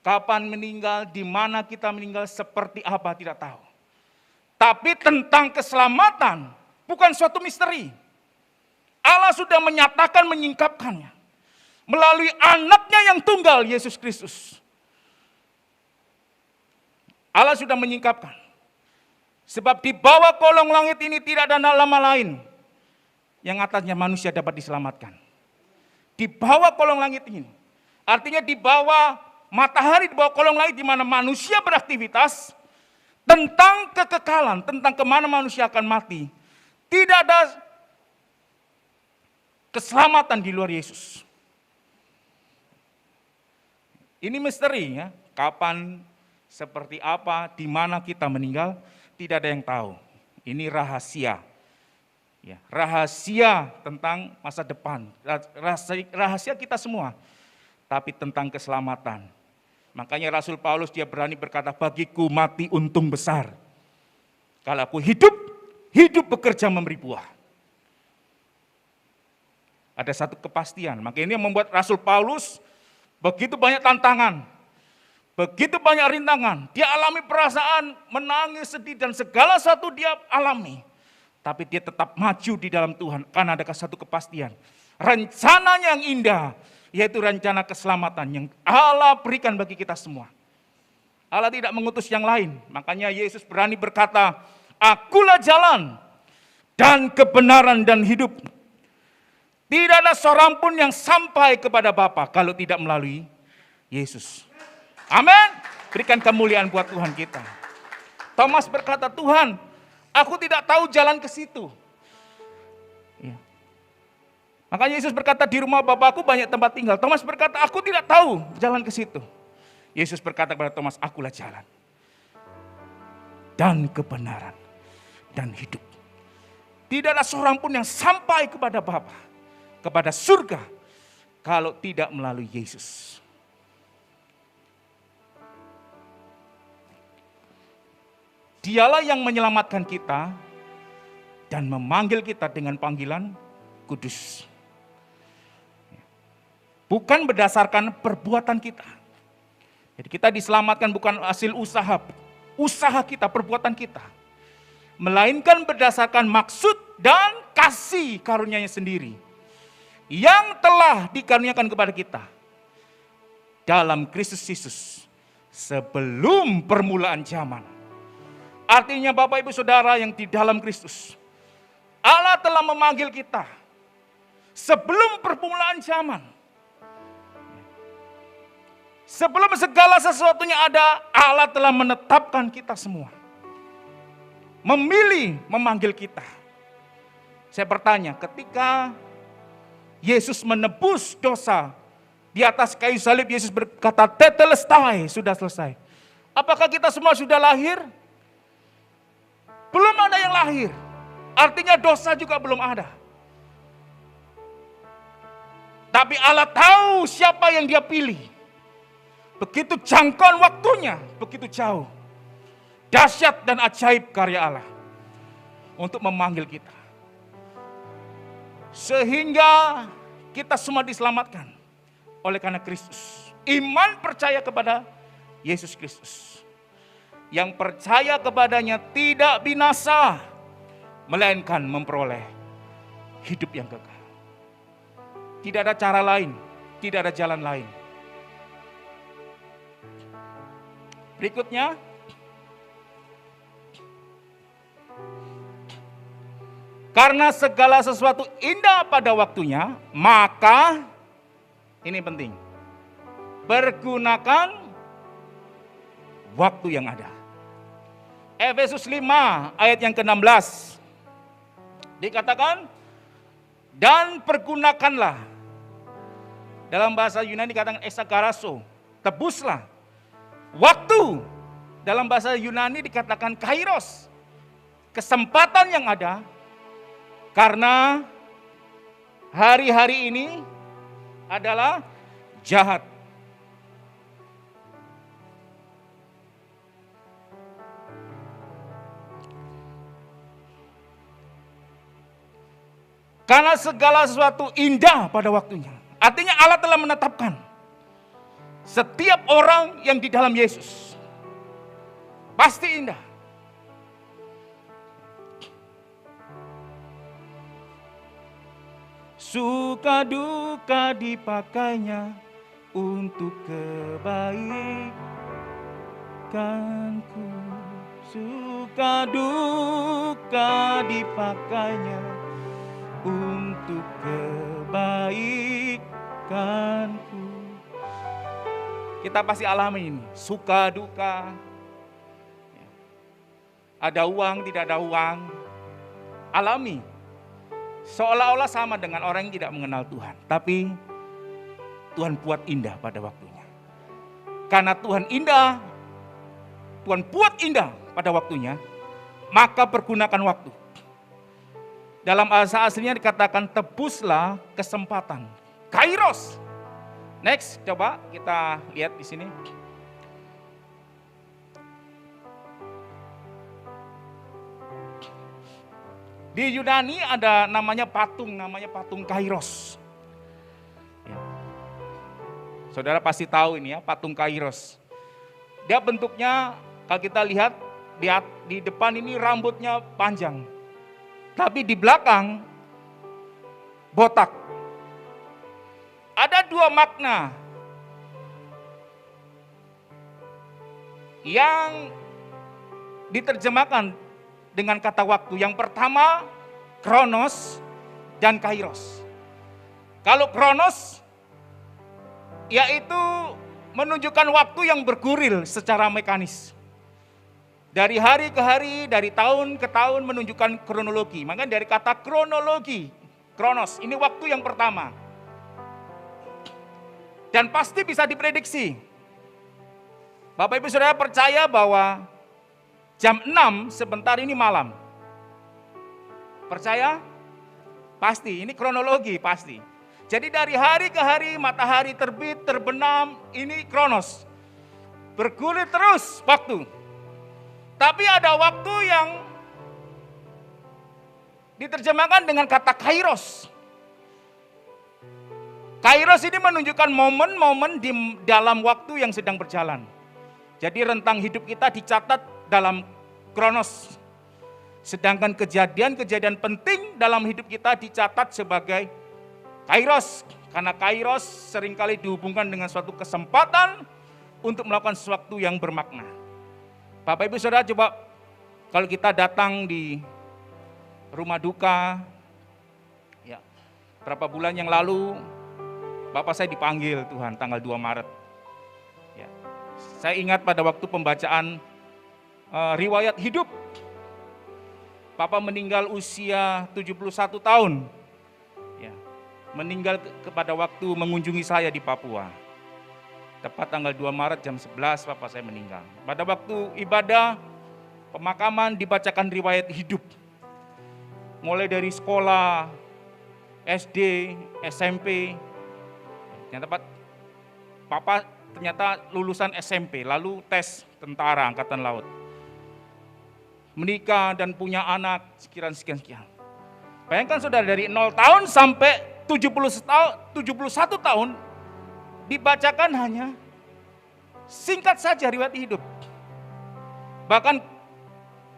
Kapan meninggal, di mana kita meninggal, seperti apa, tidak tahu. Tapi tentang keselamatan, bukan suatu misteri. Allah sudah menyatakan, menyingkapkannya. Melalui anaknya yang tunggal, Yesus Kristus. Allah sudah menyingkapkan. Sebab di bawah kolong langit ini tidak ada nama lain yang atasnya manusia dapat diselamatkan. Di bawah kolong langit ini. Artinya di bawah matahari, di bawah kolong langit di mana manusia beraktivitas, tentang kekekalan, tentang kemana manusia akan mati. Tidak ada keselamatan di luar Yesus. Ini misteri, ya. Kapan, seperti apa, di mana kita meninggal, tidak ada yang tahu. Ini rahasia. Ya, rahasia tentang masa depan. Rahasia kita semua. Tapi tentang keselamatan. Makanya Rasul Paulus dia berani berkata, bagiku mati untung besar. Kalau aku hidup, hidup bekerja memberi buah. Ada satu kepastian. Makanya ini yang membuat Rasul Paulus begitu banyak tantangan. Begitu banyak rintangan, dia alami perasaan, menangis, sedih, dan segala sesuatu dia alami. Tapi dia tetap maju di dalam Tuhan, karena ada satu kepastian. Rencananya yang indah, yaitu rencana keselamatan yang Allah berikan bagi kita semua. Allah tidak mengutus yang lain, makanya Yesus berani berkata, akulah jalan, dan kebenaran dan hidup. Tidak ada seorang pun yang sampai kepada Bapa kalau tidak melalui Yesus. Amin. Berikan kemuliaan buat Tuhan kita. Thomas berkata, Tuhan, aku tidak tahu jalan ke situ. Ya. Makanya Yesus berkata, di rumah Bapakku banyak tempat tinggal. Thomas berkata, aku tidak tahu jalan ke situ. Yesus berkata kepada Thomas, akulah jalan dan kebenaran dan hidup. Tidak ada seorang pun yang sampai kepada Bapa, kepada surga, kalau tidak melalui Yesus. Dialah yang menyelamatkan kita dan memanggil kita dengan panggilan kudus. Bukan berdasarkan perbuatan kita. Jadi kita diselamatkan bukan hasil usaha kita, perbuatan kita. Melainkan berdasarkan maksud dan kasih karunia-Nya sendiri. Yang telah dikaruniakan kepada kita dalam Kristus Yesus sebelum permulaan zaman. Artinya Bapak Ibu Saudara yang di dalam Kristus, Allah telah memanggil kita sebelum permulaan zaman. Sebelum segala sesuatunya ada, Allah telah menetapkan kita semua. Memilih, memanggil kita. Saya bertanya, ketika Yesus menebus dosa di atas kayu salib, Yesus berkata, tetelestai, sudah selesai. Apakah kita semua sudah lahir? Belum ada yang lahir. Artinya dosa juga belum ada. Tapi Allah tahu siapa yang Dia pilih. Begitu jangkauan waktunya, begitu jauh. Dahsyat dan ajaib karya Allah untuk memanggil kita. Sehingga kita semua diselamatkan oleh karena Kristus. Iman percaya kepada Yesus Kristus. Yang percaya kepadanya tidak binasa, melainkan memperoleh hidup yang kekal. Tidak ada cara lain, tidak ada jalan lain. Berikutnya, karena segala sesuatu indah pada waktunya, maka, ini penting, pergunakan waktu yang ada. Efesus 5 ayat yang ke-16 dikatakan, dan pergunakanlah, dalam bahasa Yunani dikatakan exagaraso, tebuslah. Waktu, dalam bahasa Yunani dikatakan kairos, kesempatan yang ada, karena hari-hari ini adalah jahat. Karena segala sesuatu indah pada waktunya. Artinya Allah telah menetapkan setiap orang yang di dalam Yesus pasti indah. Suka duka dipakainya untuk kebaikanku. Suka duka dipakainya untuk kebaikanku. Kita pasti alami ini, suka duka. Ada uang, tidak ada uang. Alami. Seolah-olah sama dengan orang yang tidak mengenal Tuhan. Tapi Tuhan buat indah pada waktunya. Karena Tuhan indah, Tuhan buat indah pada waktunya, maka pergunakan waktu. Dalam bahasa aslinya dikatakan tebuslah kesempatan. Kairos. Next, coba kita lihat di sini. Di Yunani ada namanya patung Kairos. Ya. Saudara pasti tahu ini ya, patung Kairos. Dia bentuknya, kalau kita lihat di depan ini rambutnya panjang. Tapi di belakang botak. Ada dua makna yang diterjemahkan dengan kata waktu. Yang pertama, kronos dan kairos. Kalau kronos, yaitu menunjukkan waktu yang bergulir secara mekanis. Dari hari ke hari, dari tahun ke tahun menunjukkan kronologi. Makanya dari kata kronologi, Kronos, ini waktu yang pertama. Dan pasti bisa diprediksi. Bapak Ibu Saudara percaya bahwa jam 6 sebentar ini malam. Percaya? Pasti, ini kronologi pasti. Jadi dari hari ke hari matahari terbit, terbenam, ini kronos. Bergulir terus waktu. Tapi ada waktu yang diterjemahkan dengan kata kairos. Kairos ini menunjukkan momen-momen di dalam waktu yang sedang berjalan. Jadi rentang hidup kita dicatat dalam kronos. Sedangkan kejadian-kejadian penting dalam hidup kita dicatat sebagai kairos. Karena kairos seringkali dihubungkan dengan suatu kesempatan untuk melakukan sesuatu yang bermakna. Bapak Ibu Saudara, coba kalau kita datang di rumah duka, ya, berapa bulan yang lalu Bapak saya dipanggil Tuhan tanggal 2 Maret. Ya, saya ingat pada waktu pembacaan riwayat hidup, Papa meninggal usia 71 tahun. Ya, meninggal pada waktu mengunjungi saya di Papua. Tepat tanggal 2 Maret jam 11 Papa saya meninggal. Pada waktu ibadah pemakaman dibacakan riwayat hidup. Mulai dari sekolah, SD, SMP. Ternyata Papa ternyata lulusan SMP, lalu tes tentara Angkatan Laut. Menikah dan punya anak sekian. Bayangkan saudara, dari 0 tahun sampai 71 tahun dibacakan hanya singkat saja riwayat hidup. Bahkan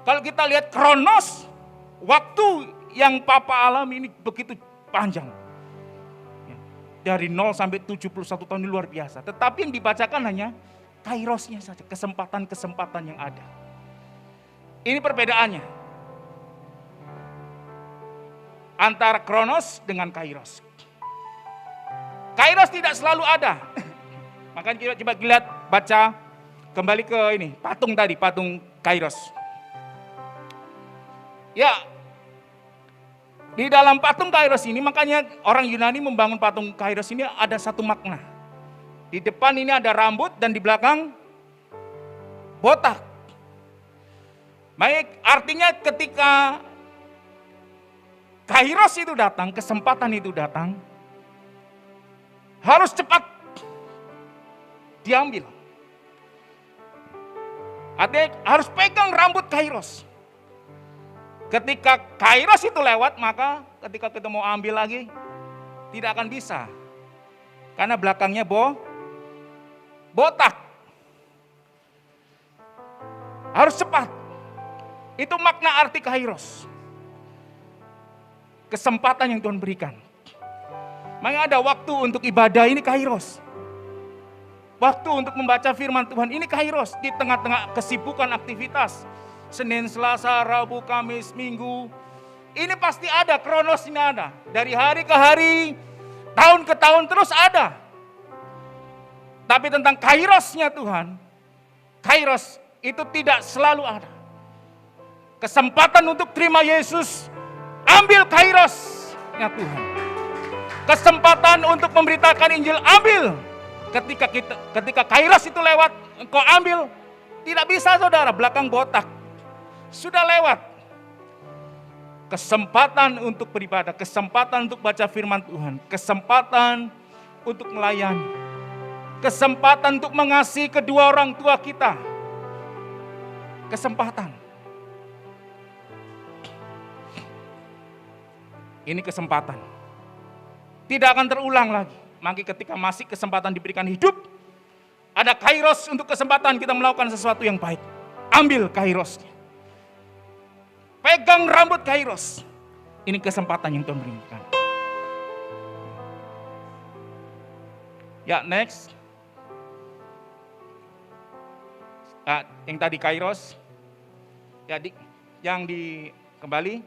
kalau kita lihat kronos, waktu yang Papa alami ini begitu panjang. Dari 0 sampai 71 tahun ini luar biasa. Tetapi yang dibacakan hanya kairosnya saja, kesempatan-kesempatan yang ada. Ini perbedaannya antara kronos dengan kairos. Kairos tidak selalu ada. Makanya kita coba lihat, baca kembali ke ini, patung tadi, patung kairos. Ya, di dalam patung kairos ini, makanya orang Yunani membangun patung kairos ini ada satu makna. Di depan ini ada rambut dan di belakang botak. Baik, artinya ketika kairos itu datang, kesempatan itu datang, harus cepat diambil. Artinya harus pegang rambut kairos. Ketika kairos itu lewat, maka ketika kita mau ambil lagi, tidak akan bisa. Karena belakangnya botak. Harus cepat. Itu makna arti kairos. Kesempatan yang Tuhan berikan. Makanya ada waktu untuk ibadah, ini kairos. Waktu untuk membaca firman Tuhan, ini kairos. Di tengah-tengah kesibukan aktivitas. Senin, Selasa, Rabu, Kamis, Minggu. Ini pasti ada, kronos ini ada. Dari hari ke hari, tahun ke tahun terus ada. Tapi tentang kairosnya Tuhan, kairos itu tidak selalu ada. Kesempatan untuk terima Yesus, ambil kairosnya Tuhan. Kesempatan untuk memberitakan Injil, ambil. Ketika kairos itu lewat, engkau ambil. Tidak bisa saudara, belakang botak. Sudah lewat. Kesempatan untuk beribadah, kesempatan untuk baca firman Tuhan, kesempatan untuk melayani, kesempatan untuk mengasihi kedua orang tua kita. Kesempatan. Ini kesempatan. Tidak akan terulang lagi. Maka ketika masih kesempatan diberikan hidup, ada kairos untuk kesempatan kita melakukan sesuatu yang baik. Ambil kairosnya. Pegang rambut kairos. Ini kesempatan yang Tuhan berikan. Ya, next. Yang tadi kairos. Ya, kembali.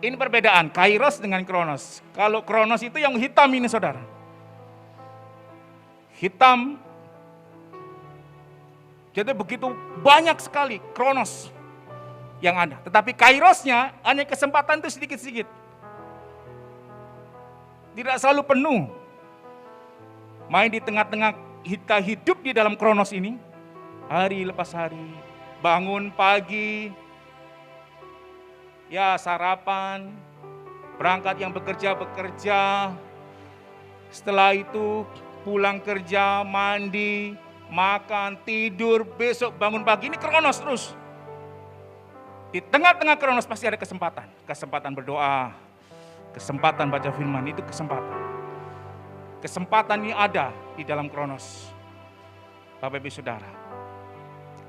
Ini perbedaan kairos dengan kronos. Kalau kronos itu yang hitam ini saudara. Hitam. Jadi begitu banyak sekali kronos yang ada. Tetapi kairosnya hanya kesempatan itu sedikit-sedikit. Tidak selalu penuh. Main di tengah-tengah kita hidup di dalam kronos ini. Hari lepas hari. Bangun pagi. Ya sarapan. Berangkat yang bekerja. Setelah itu pulang kerja, mandi, makan, tidur, besok bangun pagi. Ini kronos terus. Di tengah-tengah kronos pasti ada kesempatan. Kesempatan berdoa, kesempatan baca firman, itu kesempatan. Kesempatan ini ada di dalam kronos. Bapak Ibu Saudara.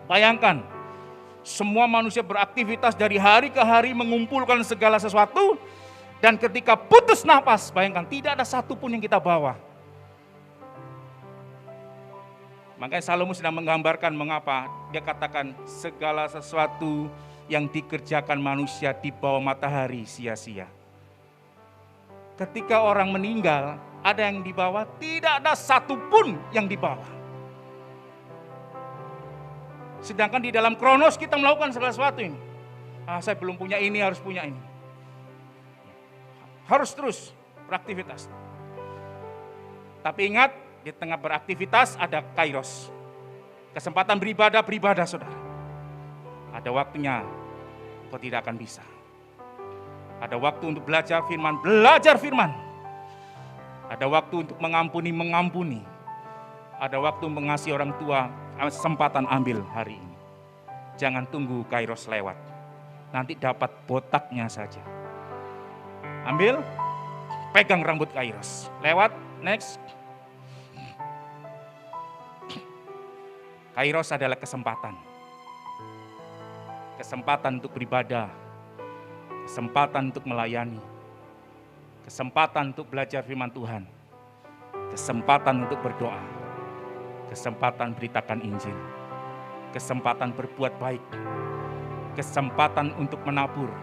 Bayangkan, semua manusia beraktivitas dari hari ke hari mengumpulkan segala sesuatu. Dan ketika putus nafas, bayangkan tidak ada satupun yang kita bawa. Makanya Salomo sedang menggambarkan mengapa dia katakan segala sesuatu yang dikerjakan manusia di bawah matahari sia-sia. Ketika orang meninggal, ada yang dibawa, tidak ada satupun yang dibawa. Sedangkan di dalam kronos kita melakukan segala sesuatu ini. Saya belum punya ini, harus punya ini. Harus terus beraktivitas. Tapi ingat, di tengah beraktivitas ada kairos. Kesempatan beribadah saudara. Ada waktunya kau tidak akan bisa. Ada waktu untuk belajar firman. Ada waktu untuk mengampuni. Ada waktu mengasihi orang tua, kesempatan ambil hari ini. Jangan tunggu kairos lewat. Nanti dapat botaknya saja. Ambil, pegang rambut kairos. Lewat, next. Kairos adalah kesempatan. Kesempatan untuk beribadah. Kesempatan untuk melayani. Kesempatan untuk belajar firman Tuhan. Kesempatan untuk berdoa. Kesempatan beritakan Injil. Kesempatan berbuat baik. Kesempatan untuk menabur.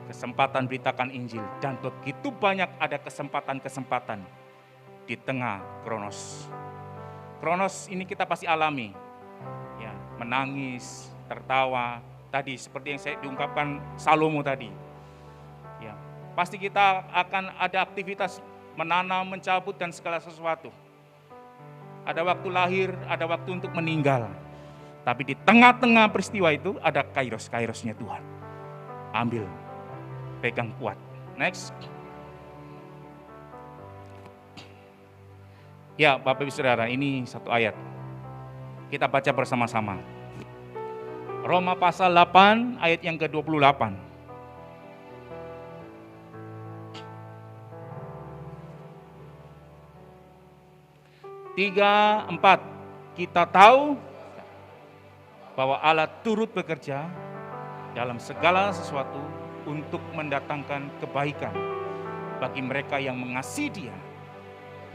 Kesempatan beritakan Injil, dan begitu banyak ada kesempatan-kesempatan di tengah kronos. Kronos ini kita pasti alami, ya, menangis, tertawa, tadi seperti yang saya diungkapkan Salomo tadi. Ya, pasti kita akan ada aktivitas menanam, mencabut dan segala sesuatu. Ada waktu lahir, ada waktu untuk meninggal. Tapi di tengah-tengah peristiwa itu ada kairosnya Tuhan. Ambil. Pegang kuat. Next. Ya, Bapak Ibu Saudara, ini satu ayat. Kita baca bersama-sama. Roma pasal 8 ayat yang ke-28. Tiga, empat. Kita tahu bahwa Allah turut bekerja dalam segala sesuatu untuk mendatangkan kebaikan bagi mereka yang mengasihi Dia,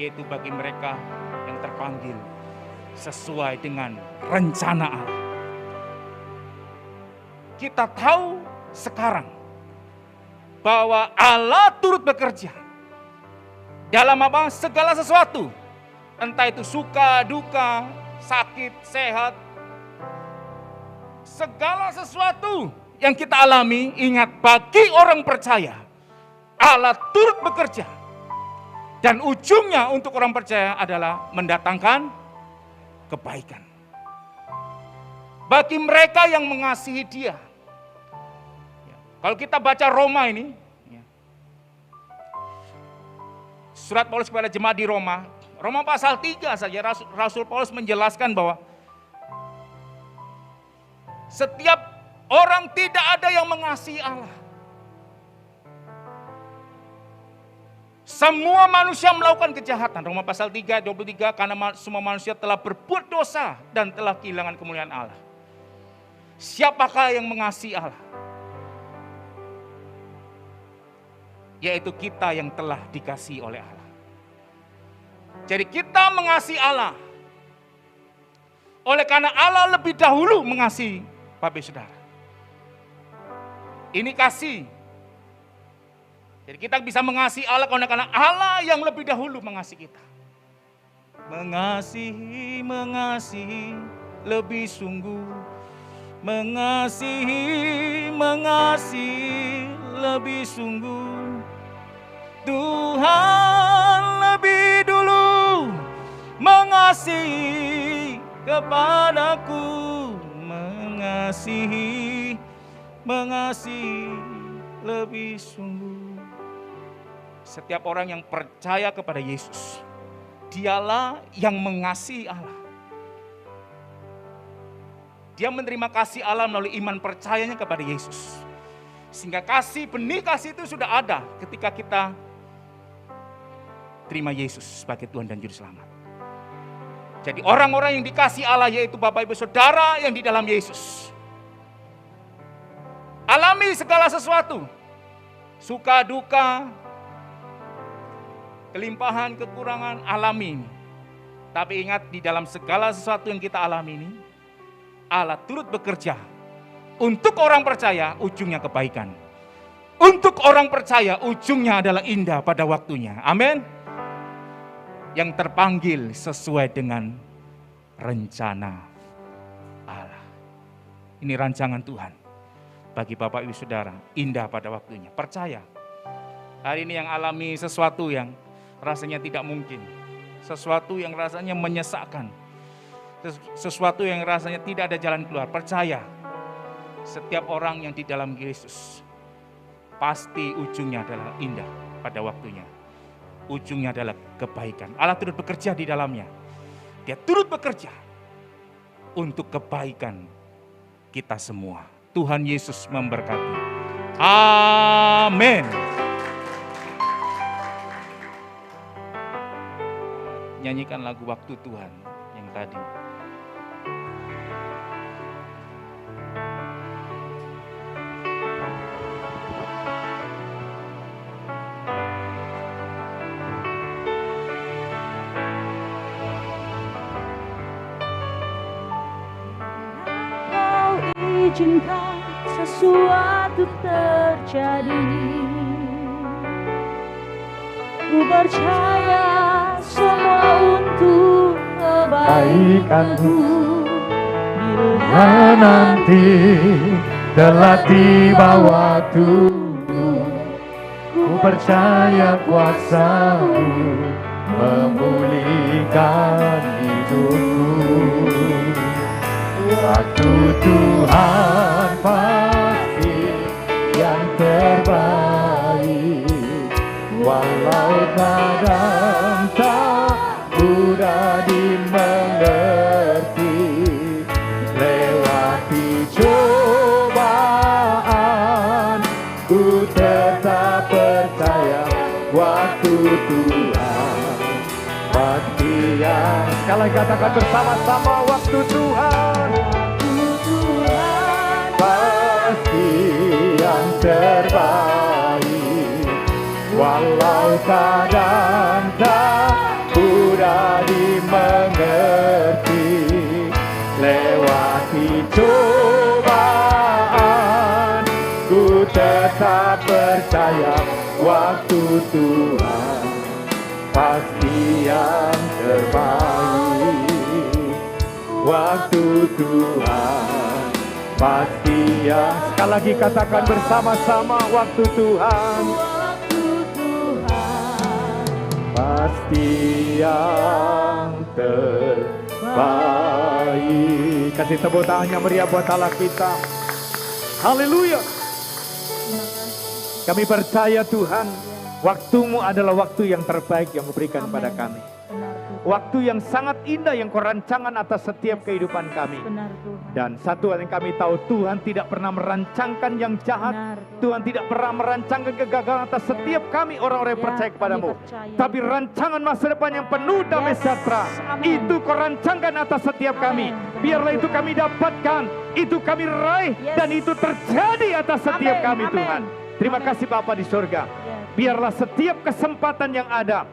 yaitu bagi mereka yang terpanggil sesuai dengan rencana Allah. Kita tahu sekarang bahwa Allah turut bekerja dalam apa? Segala sesuatu, entah itu suka, duka, sakit, sehat, segala sesuatu yang kita alami. Ingat, bagi orang percaya, Allah turut bekerja. Dan ujungnya untuk orang percaya adalah mendatangkan kebaikan. Bagi mereka yang mengasihi Dia. Kalau kita baca Roma ini, surat Paulus kepada jemaat di Roma, Roma pasal 3 saja, Rasul Paulus menjelaskan bahwa setiap orang tidak ada yang mengasihi Allah. Semua manusia melakukan kejahatan. Roma pasal 3, 23, karena semua manusia telah berbuat dosa dan telah kehilangan kemuliaan Allah. Siapakah yang mengasihi Allah? Yaitu kita yang telah dikasihi oleh Allah. Jadi kita mengasihi Allah. Oleh karena Allah lebih dahulu mengasihi Bapak Saudara. Ini kasih. Jadi kita bisa mengasihi Allah karena Allah yang lebih dahulu mengasihi kita. Mengasihi lebih sungguh. Mengasihi lebih sungguh. Tuhan lebih dulu mengasihi kepadaku, mengasihi lebih sungguh. Setiap orang yang percaya kepada Yesus, dialah yang mengasihi Allah. Dia menerima kasih Allah melalui iman percayanya kepada Yesus. Sehingga benih kasih itu sudah ada ketika kita terima Yesus sebagai Tuhan dan Juru Selamat. Jadi orang-orang yang dikasih Allah yaitu Bapak Ibu Saudara yang di dalam Yesus. Alami segala sesuatu. Suka duka, kelimpahan, kekurangan, alami. Tapi ingat, di dalam segala sesuatu yang kita alami ini, Allah turut bekerja. Untuk orang percaya, ujungnya kebaikan. Untuk orang percaya, ujungnya adalah indah pada waktunya. Amin. Yang terpanggil sesuai dengan rencana Allah. Ini rancangan Tuhan bagi Bapak Ibu Saudara, indah pada waktunya. Percaya. Hari ini yang alami sesuatu yang rasanya tidak mungkin, sesuatu yang rasanya menyesakkan, sesuatu yang rasanya tidak ada jalan keluar. Percaya, setiap orang yang di dalam Yesus pasti ujungnya adalah indah pada waktunya. Ujungnya adalah kebaikan. Allah turut bekerja di dalamnya. Dia turut bekerja untuk kebaikan kita semua. Tuhan Yesus memberkati. Amin. Nyanyikan lagu Waktu Tuhan yang tadi. Kau izinkan sesuatu terjadi. Ku percaya semua untuk kebaikanku. Bila nanti telah tiba waktumu, ku percaya kuasa-Mu memulihkan hidupku. Waktu Tuhan pasti yang terbaik, walau kadang tak mudah dimengerti. Lewati cobaan, ku tetap percaya waktu Tuhan pasti yang. Sekali lagi katakan bersama-sama, waktu Tuhan pasti yang terbaik, walau kadang tak mudah dimengerti. Lewati cobaan, ku tetap percaya waktu Tuhan pasti yang terbaik. Waktu Tuhan pasti yang. Sekali lagi katakan bersama-sama, waktu Tuhan pasti yang terbaik. Kasih tepuk tangannya meriah buat Allah kita. Haleluya. Kami percaya Tuhan, waktu-Mu adalah waktu yang terbaik yang Kau berikan pada kami. Waktu yang sangat indah yang Kau rancangan atas setiap kehidupan kami. Benar Tuhan. Dan satu hal yang kami tahu, Tuhan tidak pernah merancangkan yang jahat. Benar, Tuhan tidak pernah merancangkan kegagalan atas setiap kami orang-orang yang percaya kepadamu. percaya. Tapi rancangan masa depan yang penuh damai sejahtera, Amin. itu Kau rancangkan atas setiap kami. Amin. Biarlah itu kami dapatkan, itu kami raih, Yes. dan itu terjadi atas setiap Amin. kami Amin. Tuhan. Terima Amin. kasih Bapa di surga. Yes. Biarlah setiap kesempatan yang ada,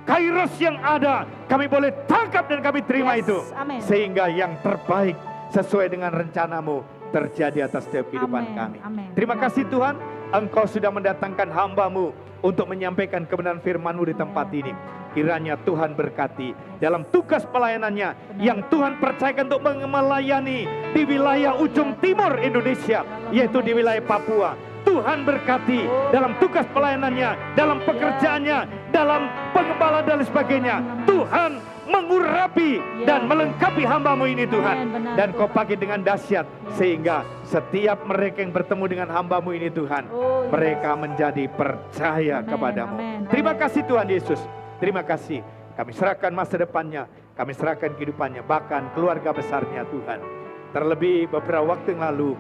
kairos yang ada, kami boleh tangkap dan kami terima Yes. itu. Amin. Sehingga yang terbaik sesuai dengan rencana-Mu terjadi atas setiap kehidupan Amin. kami. Amin. Terima kasih Tuhan, Engkau sudah mendatangkan hamba-Mu untuk menyampaikan kebenaran firman-Mu di tempat ini. Kiranya Tuhan berkati dalam tugas pelayanannya yang Tuhan percayakan untuk melayani di wilayah ujung timur Indonesia, yaitu di wilayah Papua. Tuhan berkati dalam tugas pelayanannya, dalam pekerjaannya, dalam pengembala dan sebagainya. Tuhan mengurapi dan melengkapi hambamu ini Tuhan. Dan kau pakai dengan dahsyat sehingga setiap mereka yang bertemu dengan hambamu ini Tuhan, mereka menjadi percaya kepadamu. Terima kasih Tuhan Yesus. Terima kasih. Kami serahkan masa depannya, kami serahkan kehidupannya, bahkan keluarga besarnya Tuhan. Terlebih beberapa waktu yang lalu,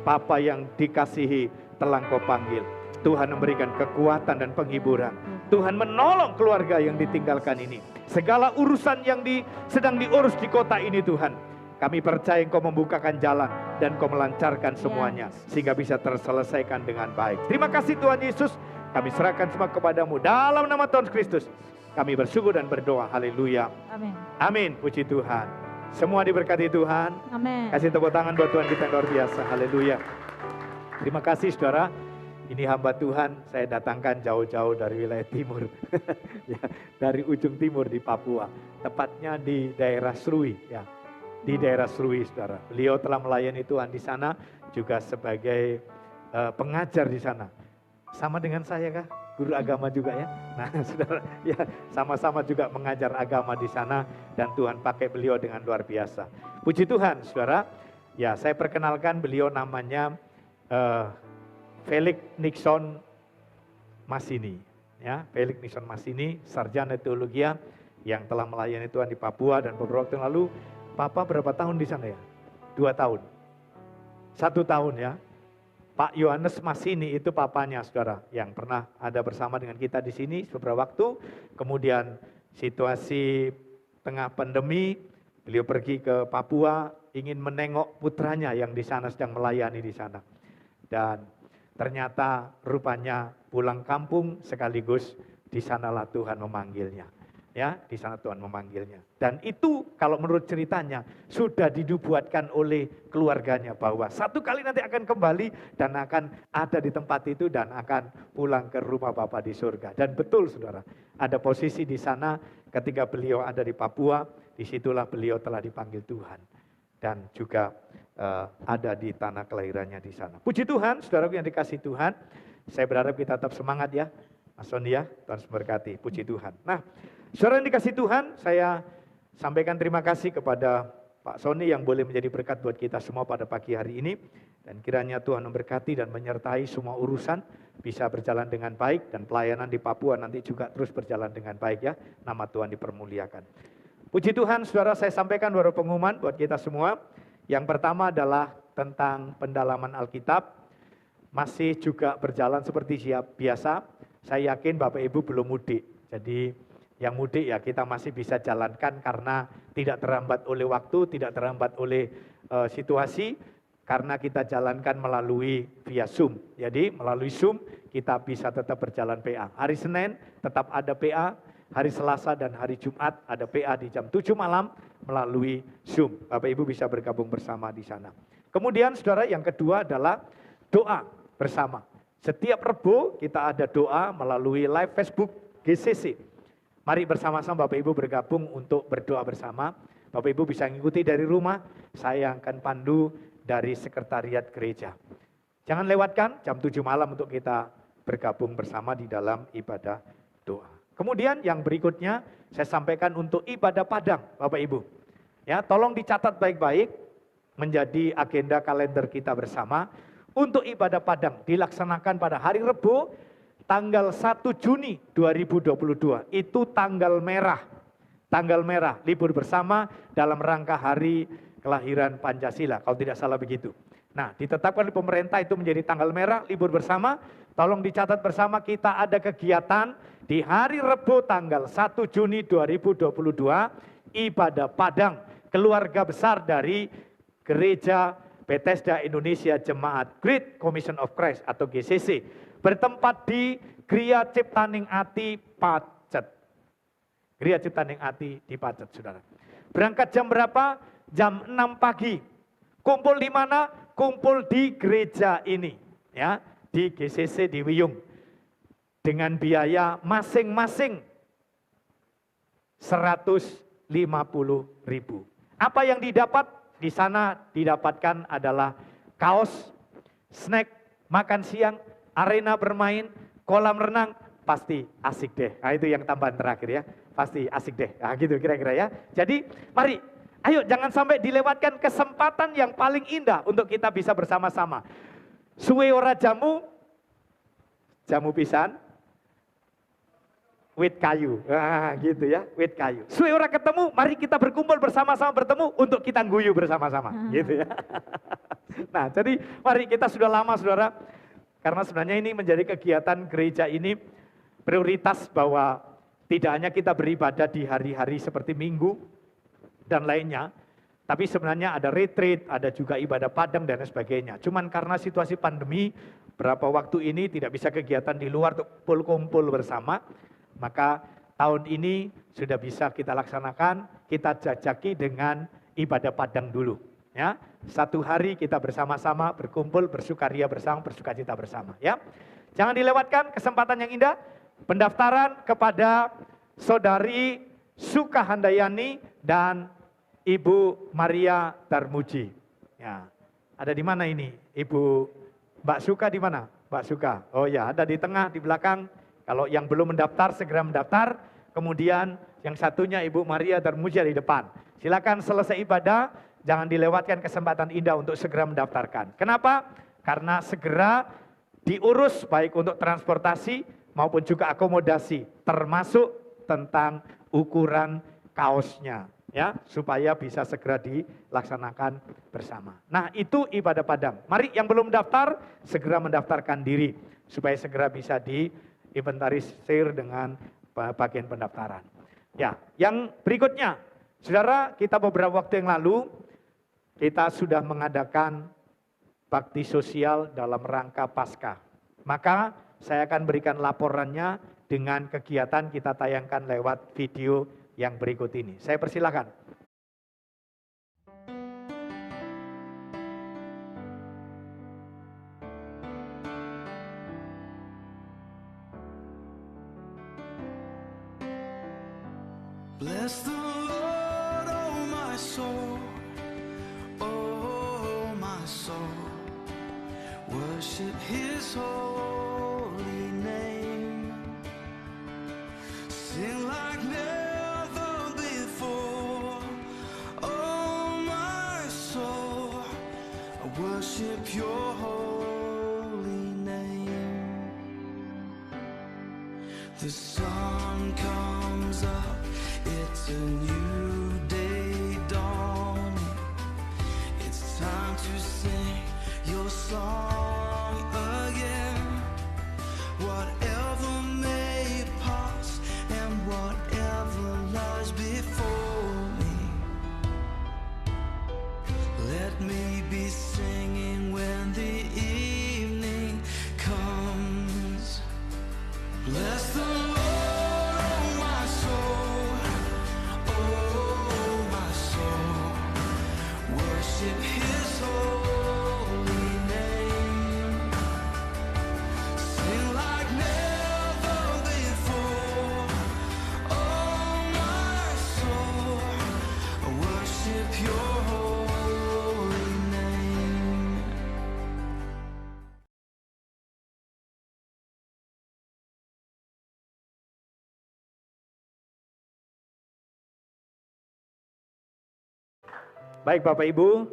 Papa yang dikasihi telah Kau panggil. Tuhan memberikan kekuatan dan penghiburan. Tuhan menolong keluarga yang ditinggalkan ini. Segala urusan yang sedang diurus di kota ini Tuhan, kami percaya Engkau membukakan jalan dan Kau melancarkan semuanya sehingga bisa terselesaikan dengan baik. Terima kasih Tuhan Yesus. Kami serahkan semua kepadamu dalam nama Tuhan Kristus. Kami bersyukur dan berdoa. Haleluya. Amin. Amin. Puji Tuhan. Semua diberkati Tuhan. Amin. Kasih tepuk tangan buat Tuhan kita yang luar biasa. Haleluya. Terima kasih saudara. Ini hamba Tuhan saya datangkan jauh-jauh dari wilayah timur. Ya, dari ujung timur di Papua. Tepatnya di daerah Srui. Ya, di daerah Srui saudara. Beliau telah melayani Tuhan di sana. Juga sebagai pengajar di sana. Sama dengan saya kah? Guru agama juga ya. Nah, saudara, ya sama-sama juga mengajar agama di sana dan Tuhan pakai beliau dengan luar biasa. Puji Tuhan, saudara. Ya, saya perkenalkan beliau namanya Felix Nixon Masini. Ya, Felix Nixon Masini, sarjana teologi yang telah melayani Tuhan di Papua dan beberapa waktu yang lalu. Papa berapa tahun di sana ya? 2 tahun. 1 tahun ya. Pak Yohanes Masini itu papanya saudara yang pernah ada bersama dengan kita di sini beberapa waktu. Kemudian situasi tengah pandemi, beliau pergi ke Papua ingin menengok putranya yang di sana sedang melayani di sana. Dan ternyata rupanya pulang kampung sekaligus di sanalah Tuhan memanggilnya. Ya, di sana Tuhan memanggilnya. Dan itu kalau menurut ceritanya sudah dinubuatkan oleh keluarganya bahwa satu kali nanti akan kembali dan akan ada di tempat itu dan akan pulang ke rumah Bapa di surga. Dan betul saudara, ada posisi di sana ketika beliau ada di Papua, disitulah beliau telah dipanggil Tuhan. Dan juga ada di tanah kelahirannya di sana. Puji Tuhan, saudaraku yang dikasih Tuhan, saya berharap kita tetap semangat ya. Mas Sony ya, Tuhan memberkati, puji Tuhan. Nah, saudara yang dikasih Tuhan, saya sampaikan terima kasih kepada Pak Sony yang boleh menjadi berkat buat kita semua pada pagi hari ini. Dan kiranya Tuhan memberkati dan menyertai semua urusan bisa berjalan dengan baik. Dan pelayanan di Papua nanti juga terus berjalan dengan baik ya. Nama Tuhan dipermuliakan. Puji Tuhan, saudara, saya sampaikan beberapa pengumuman buat kita semua. Yang pertama adalah tentang pendalaman Alkitab. Masih juga berjalan seperti biasa. Saya yakin Bapak Ibu belum mudik. Jadi yang mudik ya kita masih bisa jalankan karena tidak terhambat oleh waktu, tidak terhambat oleh situasi. Karena kita jalankan melalui via Zoom. Jadi melalui Zoom kita bisa tetap berjalan PA. Hari Senin tetap ada PA, hari Selasa dan hari Jumat ada PA di jam 7 malam melalui Zoom. Bapak Ibu bisa bergabung bersama di sana. Kemudian saudara yang kedua adalah doa bersama. Setiap Rebo kita ada doa melalui live Facebook GCC. Mari bersama-sama Bapak Ibu bergabung untuk berdoa bersama. Bapak Ibu bisa mengikuti dari rumah, saya akan pandu dari sekretariat gereja. Jangan lewatkan jam 7 malam untuk kita bergabung bersama di dalam ibadah doa. Kemudian yang berikutnya saya sampaikan untuk ibadah padang Bapak Ibu. Ya, tolong dicatat baik-baik menjadi agenda kalender kita bersama. Untuk ibadah padang dilaksanakan pada hari Rebo tanggal 1 Juni 2022. Itu tanggal merah. Tanggal merah, libur bersama dalam rangka hari kelahiran Pancasila, kalau tidak salah begitu. Nah, ditetapkan oleh pemerintah itu menjadi tanggal merah, libur bersama. Tolong dicatat bersama, kita ada kegiatan di hari Rebo tanggal 1 Juni 2022, ibadah padang keluarga besar dari Gereja Bethesda Indonesia Jemaat Great Commission of Christ atau GCC, bertempat di Gria Ciptaning Ati Pacet. Gria Ciptaning Ati di Pacet, saudara. Berangkat jam berapa? Jam 6 pagi. Kumpul di mana? Kumpul di gereja ini, ya, di GCC di Wiyung. Dengan biaya masing-masing 150.000. Apa yang didapat? Di sana didapatkan adalah kaos, snack, makan siang, arena bermain, kolam renang, pasti asik deh. Nah itu yang tambahan terakhir ya, pasti asik deh. Nah gitu kira-kira ya. Jadi mari, ayo jangan sampai dilewatkan kesempatan yang paling indah untuk kita bisa bersama-sama. Suwe ora jamu, jamu pisan, wit kayu. Nah gitu ya, wit kayu. Suwe ora ketemu, mari kita berkumpul bersama-sama bertemu untuk kita guyu bersama-sama. Gitu ya. Nah jadi mari kita sudah lama saudara, karena sebenarnya ini menjadi kegiatan gereja ini prioritas bahwa tidak hanya kita beribadah di hari-hari seperti Minggu dan lainnya, tapi sebenarnya ada retreat, ada juga ibadah padang dan sebagainya. Cuman karena situasi pandemi, berapa waktu ini tidak bisa kegiatan di luar untuk kumpul bersama, maka tahun ini sudah bisa kita laksanakan, kita jajaki dengan ibadah padang dulu. Ya, satu hari kita bersama-sama berkumpul, bersukaria bersama, bersukacita bersama. Ya, jangan dilewatkan kesempatan yang indah. Pendaftaran kepada Saudari Suka Handayani dan Ibu Maria Darmuji. Ya, ada di mana ini? Ibu Mbak Suka di mana? Mbak Suka. Oh ya, ada di tengah, di belakang. Kalau yang belum mendaftar segera mendaftar. Kemudian yang satunya Ibu Maria Darmuji di depan. Silakan selesai ibadah, jangan dilewatkan kesempatan indah untuk segera mendaftarkan. Kenapa? Karena segera diurus baik untuk transportasi maupun juga akomodasi, termasuk tentang ukuran kaosnya, ya, supaya bisa segera dilaksanakan bersama. Nah, itu ibadah padang. Mari yang belum daftar segera mendaftarkan diri supaya segera bisa diinventarisir dengan bagian pendaftaran. Ya, yang berikutnya, saudara, kita beberapa waktu yang lalu kita sudah mengadakan bakti sosial dalam rangka Paskah. Maka saya akan berikan laporannya dengan kegiatan kita tayangkan lewat video yang berikut ini. Saya persilakan. Bless the Lord, oh my soul, oh my soul, worship His holy name, sing like never before, oh my soul, I worship Your holy name. The sun comes up, it's a new day dawning. It's time to sing Your song again. Whatever may pass and whatever lies before me, let me be singing when the evening comes. Bless the Lord, oh my soul, oh my soul, worship His holy name, sing like never before, oh my soul, worship Your holy name. Baik Bapak Ibu,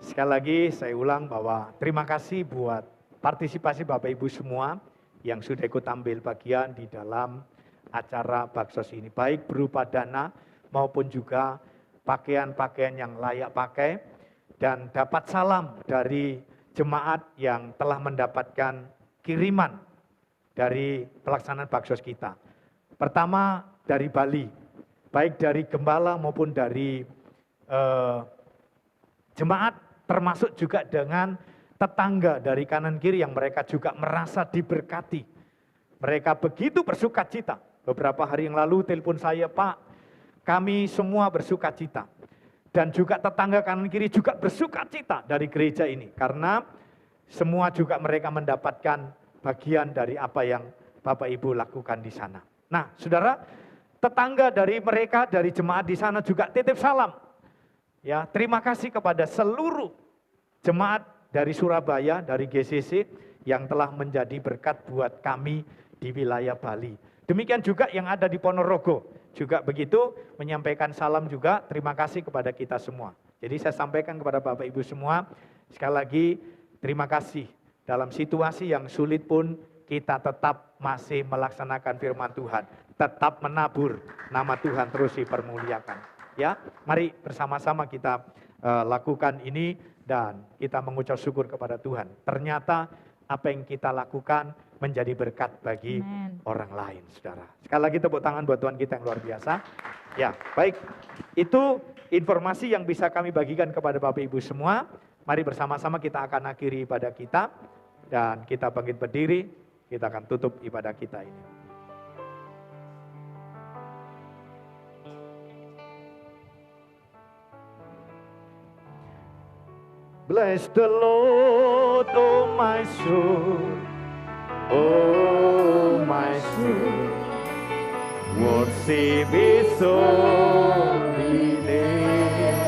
sekali lagi saya ulang bahwa terima kasih buat partisipasi Bapak Ibu semua yang sudah ikut ambil bagian di dalam acara Baksos ini. Baik berupa dana maupun juga pakaian-pakaian yang layak pakai. Dan dapat salam dari jemaat yang telah mendapatkan kiriman dari pelaksanaan Baksos kita. Pertama dari Bali, baik dari gembala maupun dari jemaat, termasuk juga dengan tetangga dari kanan kiri yang mereka juga merasa diberkati. Mereka begitu bersukacita. Beberapa hari yang lalu telepon saya, Pak, kami semua bersukacita. Dan juga tetangga kanan kiri juga bersukacita dari gereja ini. Karena semua juga mereka mendapatkan bagian dari apa yang Bapak Ibu lakukan di sana. Nah, saudara, tetangga dari mereka, dari jemaat di sana juga titip salam. Ya, terima kasih kepada seluruh jemaat dari Surabaya, dari GCC yang telah menjadi berkat buat kami di wilayah Bali. Demikian juga yang ada di Ponorogo, juga begitu menyampaikan salam juga, terima kasih kepada kita semua. Jadi saya sampaikan kepada Bapak Ibu semua, sekali lagi terima kasih. Dalam situasi yang sulit pun kita tetap masih melaksanakan firman Tuhan, tetap menabur, nama Tuhan terus dipermuliakan. Ya, mari bersama-sama kita lakukan ini dan kita mengucap syukur kepada Tuhan. Ternyata apa yang kita lakukan menjadi berkat bagi orang lain, saudara. Sekali lagi tepuk tangan buat Tuhan kita yang luar biasa. Ya, baik. Itu informasi yang bisa kami bagikan kepada Bapak Ibu semua. Mari bersama-sama kita akan akhiri ibadah kita dan kita bangkit berdiri. Kita akan tutup ibadah kita ini. Bless the Lord, oh my soul, oh my soul, worship His holy name.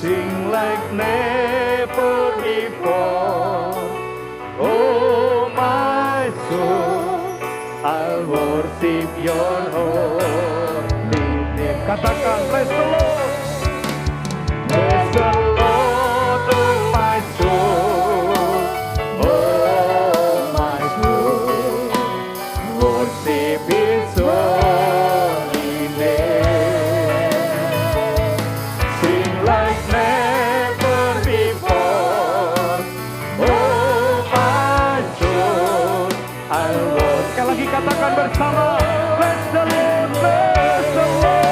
Sing like never before, oh my soul, I'll worship Your holy name. Katakan, bless the Lord. Bless the Lord, oh my soul, oh my soul, worship His holy name. Sing like never before, oh my soul, I'll worship. Sekali lagi katakan bersama, bless the Lord, bless the Lord.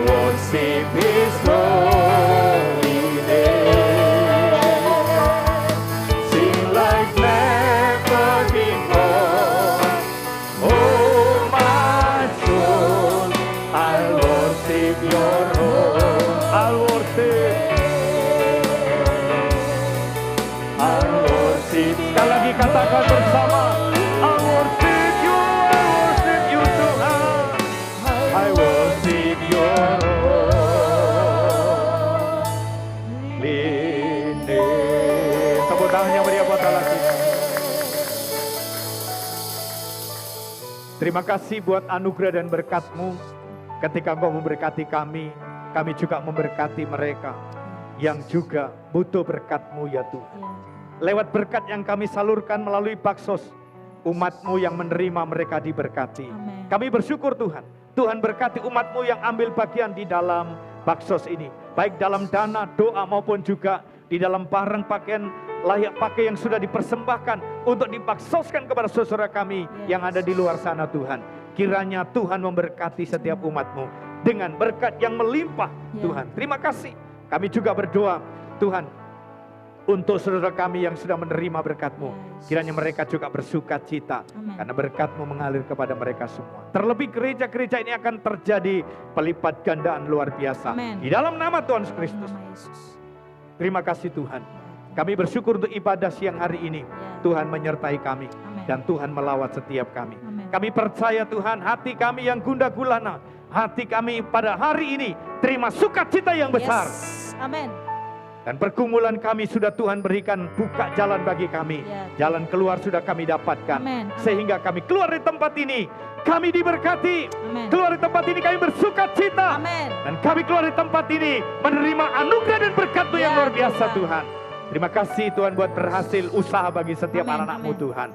Worship His holy name. Sing like never before. Oh my soul, I'll worship Your holy. I'll worship. I'll worship. Sekali lagi katakan bersama. I'll worship You, I worship You Tuhan. I worship Your holy name. Tepuk tangan yang meriah buat Allah kita. Terima kasih buat anugerah dan berkat-Mu. Ketika Engkau memberkati kami juga memberkati mereka yang juga butuh berkat-Mu ya Tuhan. Lewat berkat yang kami salurkan melalui Baksos, umat-Mu yang menerima mereka diberkati. Amen. Kami bersyukur Tuhan. Tuhan berkati umat-Mu yang ambil bagian di dalam Baksos ini. Baik dalam dana, doa maupun juga di dalam barang pakaian layak pakai yang sudah dipersembahkan untuk dibaksoskan kepada saudara kami yang ada di luar sana Tuhan. Kiranya Tuhan memberkati setiap umat-Mu dengan berkat yang melimpah Tuhan. Terima kasih. Kami juga berdoa Tuhan untuk saudara kami yang sudah menerima berkat-Mu. Kiranya mereka juga bersuka cita. Karena berkat-Mu mengalir kepada mereka semua. Terlebih gereja-gereja ini akan terjadi pelipat gandaan luar biasa. Di dalam nama Tuhan Yesus Kristus. Terima kasih Tuhan. Kami bersyukur untuk ibadah siang hari ini. Tuhan menyertai kami. Dan Tuhan melawat setiap kami. Kami percaya Tuhan, hati kami yang gundah gulana, hati kami pada hari ini terima sukacita yang besar. Amin. Dan pergumulan kami sudah Tuhan berikan buka jalan bagi kami. Jalan keluar sudah kami dapatkan. Sehingga kami keluar dari tempat ini, kami diberkati. Keluar dari tempat ini kami bersukacita. Dan kami keluar dari tempat ini menerima anugerah dan berkat-Mu yang luar biasa Tuhan. Terima kasih Tuhan buat berhasil usaha bagi setiap anak-Mu Tuhan.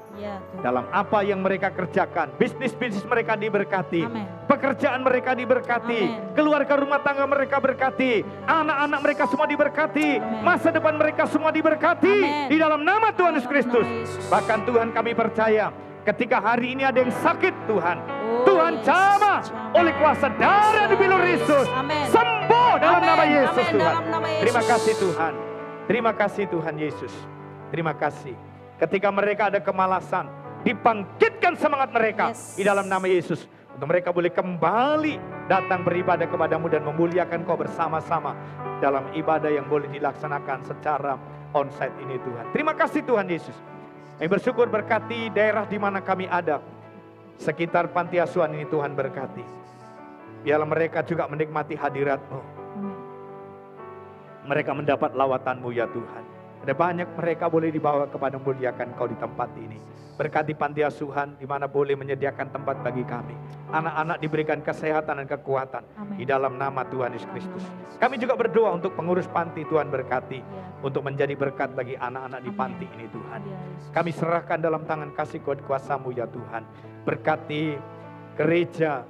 Dalam apa yang mereka kerjakan, bisnis-bisnis mereka diberkati, pekerjaan mereka diberkati, keluarga rumah tangga mereka berkati, anak-anak mereka semua diberkati, masa depan mereka semua diberkati. Di dalam nama Tuhan Yesus Kristus. Bahkan Tuhan kami percaya ketika hari ini ada yang sakit Tuhan, Tuhan jamah oleh kuasa darah di bilur Yesus, sembuh dalam nama Yesus Tuhan. Terima kasih Tuhan. Terima kasih Tuhan Yesus. Terima kasih. Ketika mereka ada kemalasan, dibangkitkan semangat mereka di dalam nama Yesus. Untuk mereka boleh kembali datang beribadah kepada-Mu dan memuliakan Kau bersama-sama dalam ibadah yang boleh dilaksanakan secara onsite ini Tuhan. Terima kasih Tuhan Yesus. Kami bersyukur berkati daerah di mana kami ada. Sekitar panti asuhan ini Tuhan berkati. Biarlah mereka juga menikmati hadirat-Mu. Amin. Mereka mendapat lawatan-Mu ya Tuhan. Ada banyak mereka boleh dibawa kepada memuliakan Kau di tempat ini. Berkati panti asuhan di mana boleh menyediakan tempat bagi kami. Anak-anak diberikan kesehatan dan kekuatan. Amin. Di dalam nama Tuhan Yesus Kristus. Dalam nama Yesus. Kami juga berdoa untuk pengurus panti, Tuhan berkati. Ya. Untuk menjadi berkat bagi anak-anak di Amin. panti ini Tuhan. Ya, Yesus. Kami serahkan dalam tangan kasih kuasa-Mu ya Tuhan. Berkati gereja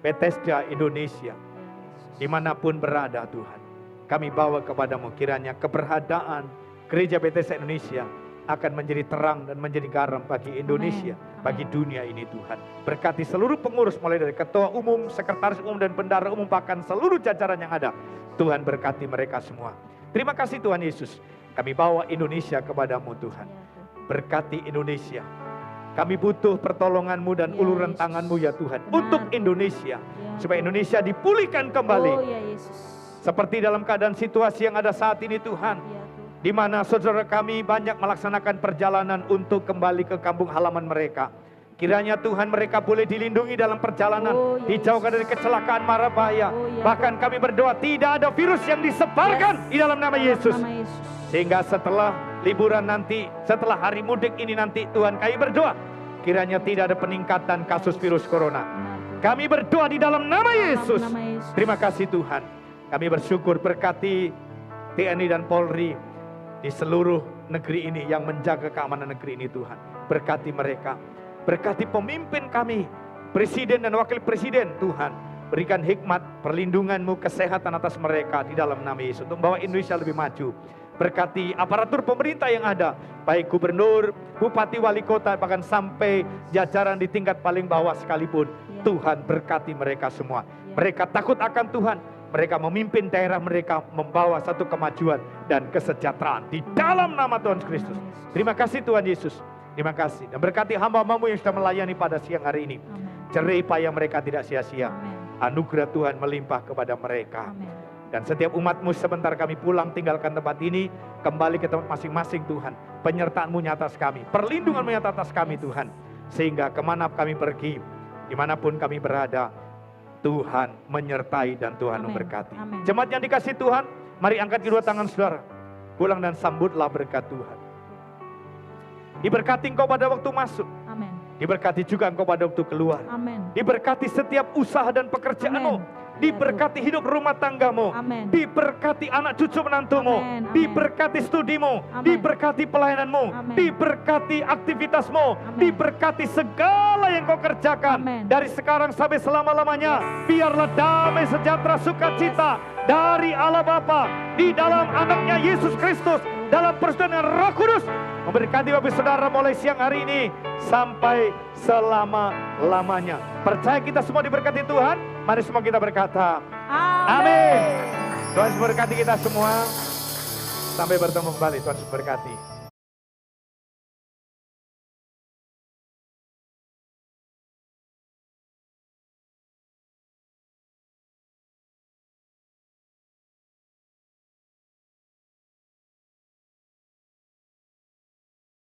Bethesda Indonesia. Ya, Yesus. Dimanapun berada Tuhan. Kami bawa kepadamu kiranya keberadaan gereja Bethesda Indonesia akan menjadi terang dan menjadi garam bagi Indonesia, Amin. bagi dunia ini Tuhan. Berkati seluruh pengurus mulai dari ketua umum, sekretaris umum dan bendahara umum bahkan seluruh jajaran yang ada. Tuhan berkati mereka semua. Terima kasih Tuhan Yesus. Kami bawa Indonesia kepadamu Tuhan. Ya, Tuhan. Berkati Indonesia. Kami butuh pertolongan-Mu dan Ya, uluran Yesus. tangan-Mu ya Tuhan. Benar, Untuk Tuhan. Indonesia. Ya, Supaya Tuhan. Indonesia dipulihkan kembali. Oh ya Yesus. Seperti dalam keadaan situasi yang ada saat ini Tuhan. Ya, Tuhan. Di mana saudara kami banyak melaksanakan perjalanan untuk kembali ke kampung halaman mereka. Kiranya Tuhan mereka boleh dilindungi dalam perjalanan. Oh, ya Dijauhkan Yesus. dari kecelakaan mara bahaya. Oh, ya, Bahkan kami berdoa tidak ada virus yang disebarkan Yes. di dalam nama Dalam Yesus. nama Yesus. Sehingga setelah liburan nanti, setelah hari mudik ini nanti Tuhan kami berdoa. Kiranya tidak ada peningkatan kasus virus corona. Benar, Tuhan. Kami berdoa di dalam nama Yesus. Dalam nama Yesus. Terima kasih Tuhan. Kami bersyukur berkati TNI dan Polri di seluruh negeri ini yang menjaga keamanan negeri ini Tuhan. Berkati mereka. Berkati pemimpin kami, Presiden dan Wakil Presiden Tuhan. Berikan hikmat, perlindungan-Mu, kesehatan atas mereka di dalam nama Yesus. Untuk membawa Indonesia lebih maju. Berkati aparatur pemerintah yang ada. Baik gubernur, bupati, wali kota, bahkan sampai jajaran di tingkat paling bawah sekalipun. Ya. Tuhan berkati mereka semua. Ya. Mereka takut akan Tuhan. Mereka memimpin daerah mereka membawa satu kemajuan dan kesejahteraan di dalam nama Tuhan Kristus. Terima kasih Tuhan Yesus. Terima kasih. Dan berkati hamba-Mu yang sudah melayani pada siang hari ini. Amin. Cerai payah mereka tidak sia-sia. Amin. Anugerah Tuhan melimpah kepada mereka. Amin. Dan setiap umat-Mu sebentar kami pulang tinggalkan tempat ini. Kembali ke tempat masing-masing Tuhan. Penyertaan-Mu nyata atas kami. Perlindungan-Mu nyata atas kami Tuhan. Sehingga kemana kami pergi, dimanapun kami berada, Tuhan menyertai dan Tuhan Amin. memberkati. Amin. Jemaat yang dikasih Tuhan, mari angkat kedua tangan saudara. Pulang dan sambutlah berkat Tuhan. Diberkati engkau pada waktu masuk. Amin. Diberkati juga engkau pada waktu keluar. Amin. Diberkati setiap usaha dan pekerjaanmu. Amin. Diberkati hidup rumah tanggamu. Amin. Diberkati anak cucu menantumu. Amin. Amin. Diberkati studimu. Amin. Diberkati pelayananmu. Amin. Diberkati aktivitasmu. Amin. Diberkati segala yang kau kerjakan. Amin. Dari sekarang sampai selama-lamanya. Biarlah damai sejahtera sukacita dari Allah Bapa di dalam anaknya Yesus Kristus. Dalam persekutuan dengan Roh Kudus. Memberkati Bapak Saudara mulai siang hari ini sampai selama-lamanya. Percaya kita semua diberkati Tuhan. Mari semua kita berkata amin. Tuhan memberkati kita semua. Sampai bertemu kembali. Tuhan memberkati.